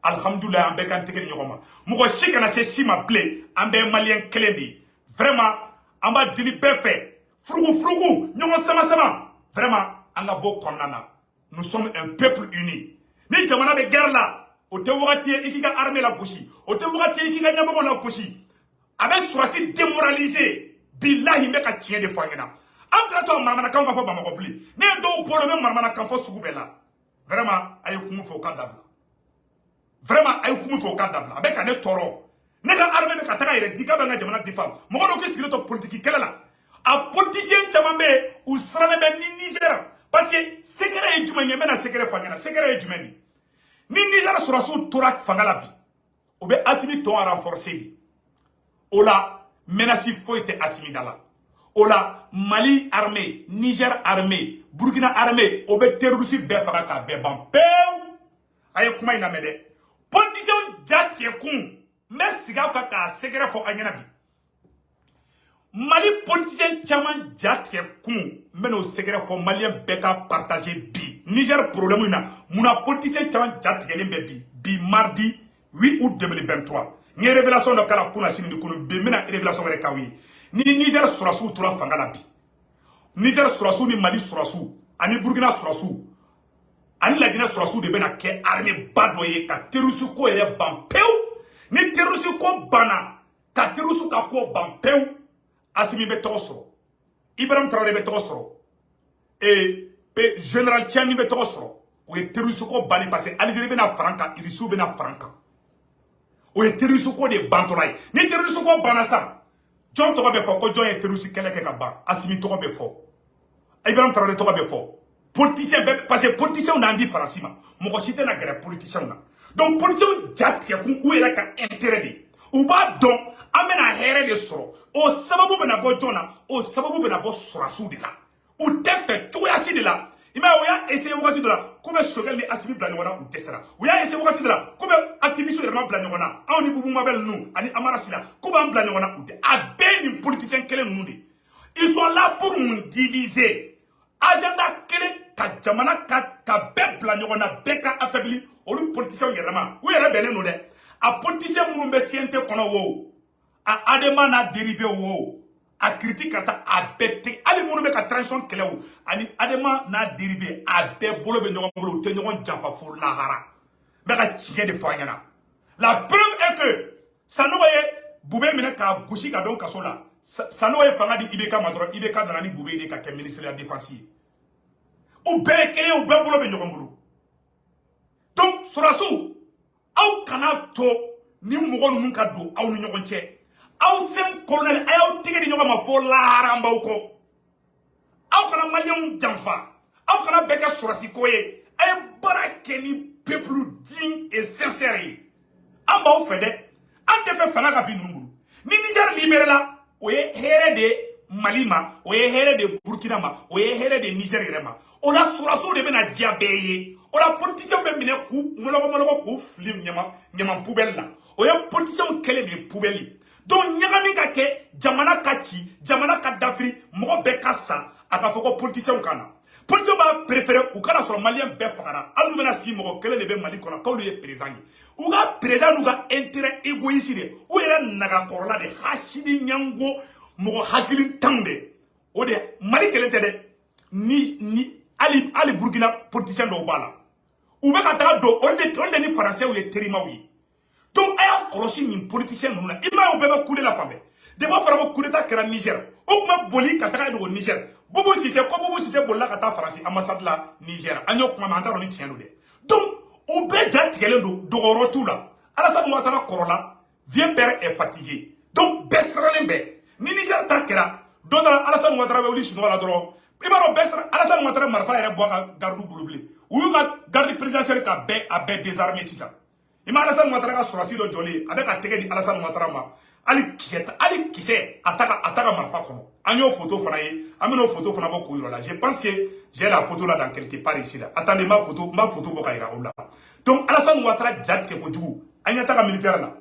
alhamdulillah ambe kan tekeni nyoma mugo shika na se sima blé ambe malien klendi vraiment amba dili befe frugu nyoma sama vraiment anga bo konana nous sommes un peuple uni ni jamana be guerre là o te wati ikiga armée la gauche o te wati ikiga nyama la gauche avec surasi démoralisé billahi me ka tien de fangena amkrato mamana kan fa Bamako pli ne do polo me mamana kan fa sugubela vraiment ayukumu fo kadabla vraiment ayukumu fo kadabla avec ane toro ne ka armée be ka taka ire dika banga jamana difam mo ko ki sigiro to politique kelela a politicien chamambe ou srame be ni Niger parce que secret e jumanye mena secret fangena secret e jumeni ni Niger surasu torak fangala bi obe Assimi to renforcer Ola, menace foi te Assimi dala. Ola, Mali armée, Niger armée, Burkina armée, obe terroriste be faraka be ban peu. Aye kuma ina mede. politicien jati kun mais siga fa ka secret fo anyana bi Mali politicien chaman jati kun mais no secret fo malien beka partager bi Niger problème na muna politicien chaman jati gelen bi mardi 8 août 2023 ni révélation de kala kuna sini de kunu be mena révélation re kawi ni Niger surasu tura fangala bi Niger surasu ni Mali surasu ani Burkina surasu ani lajina surasu de bena ke armée badoye ka terrorisme ko ere bampeu ni terrorisme ko bana ka terrorisme ka ko bampeu asimi be tosro Ibrahim Traoré be tosro et général Tiani be tosro o e terrorisme ko bani parce Algérie bena franca irisu bena franca o e terrorisme ko de bantoray ni terrorisme ko bana sa John to be fo ko John e terrorisme kele ke ka ba asimi to be fo Ibrahim Traoré to be fo politicien parce que politicien n'a dit farasima moko chité na guerre politicien na donc politicien jati ku ou ira ka intérêt de ou ba don amena here de soro o sababu bena bo jona o sababu bena bo surasu de la ou te fait tout ya si de la ima o ya essayer wakati de la ko be shogel ni asibi blani wana ou tesera o ya essayer wakati de la ko be activiste de ma blani wana awni bubu mabel nu ani amara sila ko ba blani wana ou de a ben ni politicien kele nu de ils sont là pour nous diviser agenda kele ka jamana ka be bla nyona be ka affaibli olu politicien yerama ou yere bene no de a politicien munu be siente kono wo a adema na dérivé wo a critique ata a bete ali munu be ka transition kele wo ani adema na dérivé a be bolo be nyoma bolo te nyoma jafa fo la hara be ka chige de fanyana la preuve est que sanoye bube mena ka gushi ka don kasola sanoye fanga di ibeka madro ibeka na ni bube de ka ke ministre de la défense ou bien qu'il y ait ou bien pour le bénévole. Donc, surasu, au kana to ni mougon moun kadou, au ni nyogon che, au sem colonel, au tigre di nyogon ma fo la haramba ou ko, au kana malion jamfa, au kana beka surasi koye, ay barake ni peuple digne et sincère. Amba ou fede, ante fe fana ka binungu. Ni Niger libéré la, oye here de Malima, oye here de Burkina ma, oye here de Niger irema. On a surasu de bena diabeye. On a politicien be mine ku moloko ku flim nyama poubelle la. On a politicien kele de poubelle. Donc nyama minga ke jamana kachi, jamana kadafri mo be kassa aka foko politicien kana. Politicien ba préférer ou kana sur malien be fakara. Anu bena sigi mo kele de be mali kona ka lui président. Ou ga président ou ga intérêt égoïste de. Ou era naga korla de hashidi nyango mo hakili tande. O de mali kele tede ni Ali Burkina politicien do bala. Ou be ka ta do on de ni français ou ye terima ou yi. Donc aya kolosi ni politicien nuna. Ima ou be ba coup de la femme. De ba fara ko coup d'état kera Niger. O kuma boli ka ta do Niger. Bobo Cissé ko Bobo Cissé bolla ka ta France ambassade la Niger. Anyo kuma ma antaro ni tienu de. Donc ou be ja tigelen do gorotu la. Alassane Ouattara korola vieux père est fatigué. Donc besralembe. Ni Niger ta kera. Donc Alassane Ouattara be wuli chinois la dro. Ibaro besra Alassane Ouattara marfa ere boka gardu bulubli ou ka garde présidentiel ka be a be désarmé sisa ima Alassane Ouattara ka surasi do joli avec ka tege di Alassane Ouattara ma ali kise ataka marfa kono anyo photo fana ye ameno photo fana bo ko là je pense que j'ai la photo là dans quelque part ici là attendez ma photo boka ira là donc Alassane Ouattara jatke ko jugu anyata ka militaire là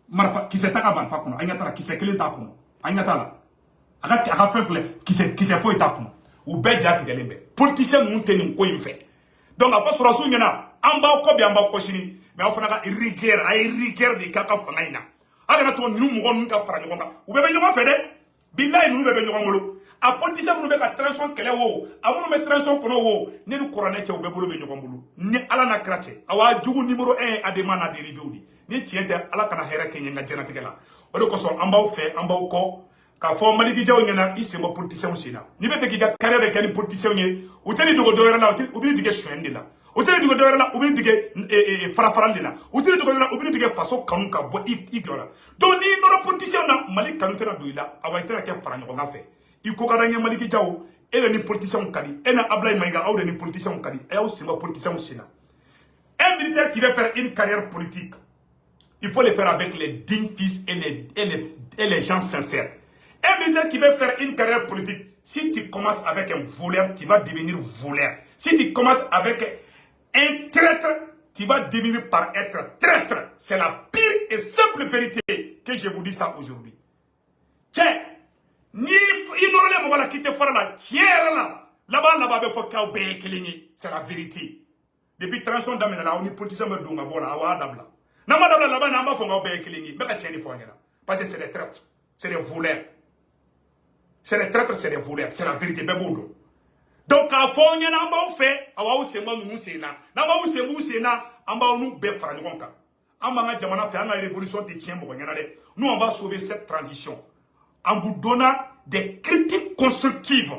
marfa kise taka marfa kono anyata la kise kelen ta kono anyata la aka fefle kise fo ita kono ou be jati galembe politicien nous tenu ko imfe donc a fa surasu nyana amba ko bi amba ko shini mais on fana ka rigueur de kaka fangaina aga na to nu mo ngun ka fara ngonga ou be nyoma fede billahi nu be nyoma ngolo a politicien nu be ka transition kele wo amunu me transition kono wo ne nu corona che ou be bolo be nyoma ngolo ni ala na krache awa jugu numéro 1 adema na dérivé odi ni tiente ala kana hera kenya nga jena tigela o de ko so amba ko ka fo maliki jaw nyana isemo politicien sina ni be fe ki ga carrière de kani politicien nye o teli dugo doyra la o bi dige chwende la o teli dugo doyra la o bi dige farafarande la o teli dugo doyra o bi dige faso kanu ka bo igora donc ni no politicien na mali kanu tena doila awa tena ke faranyo ko ngafe i ko kada nya maliki jaw e ni politicien kadi e na Ablaye Maïga au ni politicien kadi e o sema politicien sina un militaire qui veut faire une carrière politique il faut le faire avec les dignes fils et les gens sincères. Un militaire qui veut faire une carrière politique, si tu commences avec un voleur, tu vas devenir voleur. Si tu commences avec un traître, tu vas devenir par être traître. C'est la pire et simple vérité que je vous dis ça aujourd'hui. Tiens, ni ignorer les qui te fera la tière là. Là-bas, c'est la vérité. Depuis 30 ans, on est politicien, on est là-bas. Parce que c'est des traîtres, c'est des voleurs. C'est des traîtres, c'est des voleurs. C'est la vérité. Donc, à fond, il y a un fait, à où c'est moi, nous, c'est là. N'a pas où c'est nous, c'est là, en bas, nous, béfra, nous, en bas, on fait une révolution de tien, nous, on va sauver cette transition en vous donnant des critiques constructives.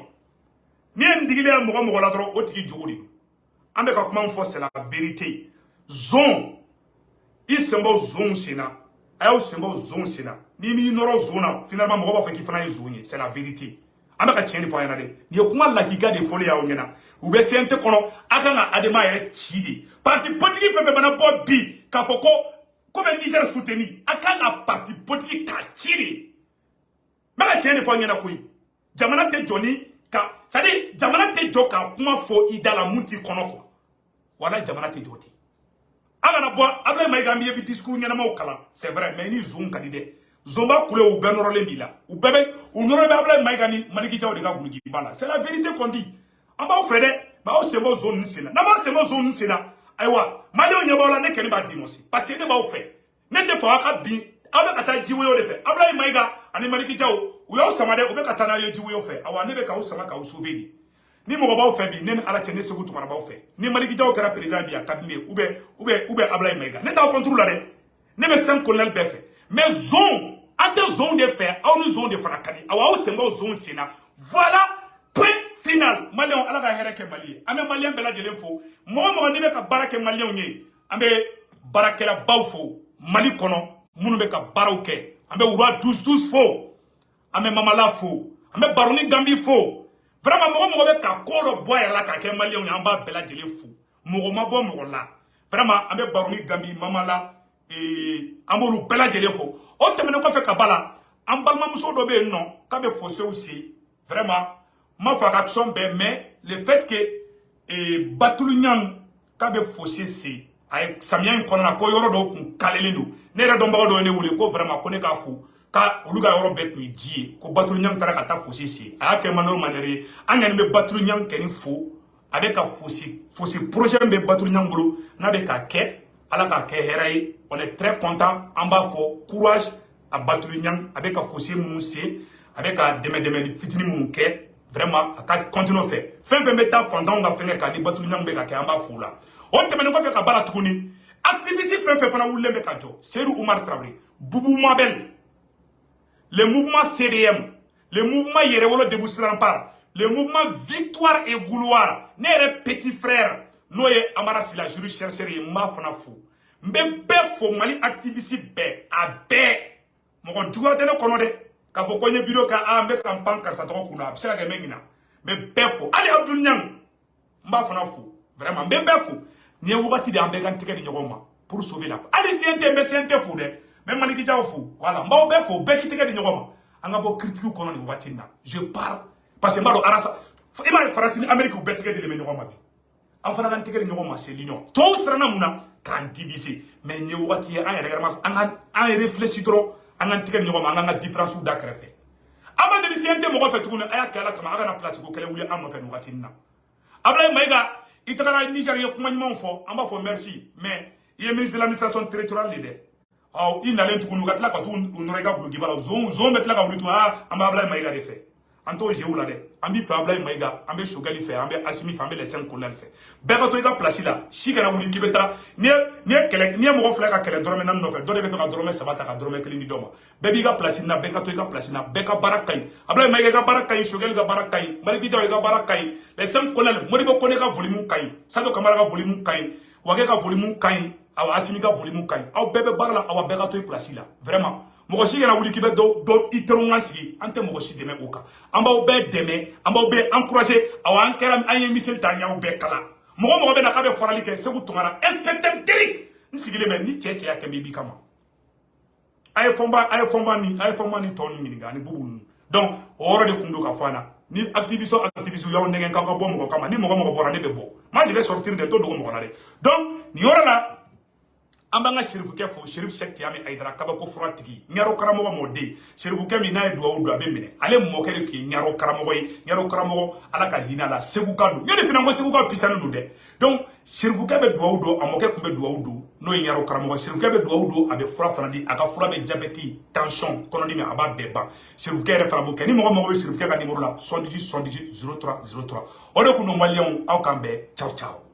Ni un digile à moi, moi, la drogue, au tiki djouri. En fait, comment on fait, c'est la vérité. Zone, il se met zone, c'est là. Ayo sembo zone sina ni mi noro zona finalement mo ba fa ki fana zone c'est la vérité amaka tieni fa yana de ni kuma la ki gade folie ya onyena ube sente kono aka na adema yere chidi parti politique fefe bana bo bi ka foko comme Niger soutenu aka na parti politique ka chidi maka tieni fa yana koyi jamana te joni ka ça dit jamana te joka kuma fo idala muti kono ko wala jamana te joti. Agana bois, Ablaye Maïga mi yebi discours nyama okala. C'est vrai, mais ni zoom kadide. Zomba koule ou ben orole bila. Ou bébé, ou n'aurait pas Ablaye Maïga ni maliki tchao de gabulugi bala. C'est la vérité qu'on dit. En bas au fait, bah au sebo zone sena. Nama sebo zone sena. Aywa, malio nyabola ne keni ba dimosi. Parce que ne ba au fait. Ne te fa aka bi. Abe kata jiwe yo le fait. Ablaye Maïga ani maliki tchao. Ou yo samade ou be kata na yo jiwe yo fait. Awa ne be ka ou sama ka ou souveni. Ni mo ba fait bi ne ala tene segu tumara ba fait ni maliki jaw kara président bi akadne ou be Ablaye Maïga ne ta contrôle la de ne be sem colonel befe mais zone ante zone de faire aw ni zone de fana kadi awa o sembo zone sina voilà point final malien ala ga hereke mali ame malien bela de l'info mo ne be ka barake malien nyi ambe barake la bawfo mali kono munu be ka barawke ambe wura 12 fo ame mamala fo ambe baroni gambi fo. Vraiment, moi, je ka koro boy la ka ke malien yamba bela dele fou. Mo ma bo mo la. Vraiment, ambe baroni gambi mama la amoru bela dele fou. O temene ko fe ka bala. Ambalma muso do be non, ka be fossé aussi. Vraiment, ma fa action be mais le fait que batulu nyam ka be fossé si ay samien ko na ko yoro do kalelendu. Ne re do mbago do ne wuli ko vraiment ko ne ka fou. Ka oluga yoro bet mi ji ko batulu nyam tara ka ta fosi si ake manor manere anyani be batulu nyam keni fo avec ka fosi projet be batulu nyam bulu na be ka ke ala ka ke herai on est très content en bas fo courage à batulu nyam avec ka fosi munse avec ka deme fitini munke vraiment ka continue fait fin meta fondant on va faire ka ni batulu nyam be ka ke en bas fo la on te mena ko fe ka bala tukuni activiste fin fana wulle me ka jo Serou Oumar Traoré Boubou Mabel. Le mouvement CDM, le mouvement Yerewolo de Boussirampar, le mouvement Victoire et Gouloir, n'est petit frère, Noé Amarasi la jury chercheur et Mafana fou. Mbe fo mali activiste be, a be. Mon joueur tene konode, ka fo konye vidéo ka a mbe kampan karsa ton kuna, absela ke mengina. Mbe fo, Ali Abdul Nyang, Mafana fou. Vraiment, mbe fo. Nye wati de ambe kan tike de nyogoma, pour sauver la. Ali siente fou de. Même Maliki Diaw fou, voilà. Mba obe fou, beki teke di nyogoma. Anga bo critique kono ni wati na. Je parle parce que mbalo arasa. Ima farasini Amerique ou beteke de nyogoma bi. En fana kan teke de nyogoma c'est l'union. To srana muna kan diviser. Mais ni wati an regarma an réfléchir trop, an teke de nyogoma an différence ou dakrefe. Ama de siente mo fait tukuna aya kala kama aga na place ko kele wuli an fait wati na. Ablaye Maïga itara Nigeria kuma nyimo fo, amba fo merci, mais il est ministre de l'administration territoriale leader. Oh, il n'a rien tout nous gâte là quand on regarde le gibala zone met là quand on dit ah on va Ablaye Maïga de fait anto j'ai où là de ambi fait Ablaye Maïga ambi Chogali fait ambi Assimi fait ambi les 5 colonels fait beka to ega place là chika na wuli kibeta ni kele ni mo fla ka kele dorme nam no fait do de be ka dorme sabata ka dorme kele ni doma bebi ga place na beka to ega place na beka barakai Ablaye Maïga ga barakai Chogali ga barakai Maliki Diaw ga barakai les 5 colonels modibo kone ka volume kai Sado Kamara ga volume kai wage ka volume kai awa Assimi ka volume kai aw bebe barla awa beka to place là vraiment mo si gana wuli kibe do iteronga sigi ante mo si deme oka amba obe deme amba obe encourager awa ankara anye misel tanya obe kala mo be na ka be farali ke segu tungara inspecteur direct nsigile men ni cheche ya kembe bi kama ay fomba ni ton miniga ni bubu donc oro de kundo ka fana ni activiste yo ndenge ka bo mo kama ni mo bora ne be bo moi je vais sortir de to do mo na donc ni ora la ambanga sherifu ke fo sherifu Cheikh Tiami Aidara kabako fratigi nyaro karamo mo de sherifu ke mi na do do abemine ale mo kele ki nyaro karamo ala ka hina la segu kadu nyene fina ngo segu ka pisana no de donc sherifu ke be do amoke kumbe do no nyaro karamo sherifu ke be do abe fra fana di aka fra be diabète tension kono di me aba beba sherifu ke re fana bo ke ni mo be sherifu ke ka numéro la 78 03 03 o de kuno malion au kambe ciao ciao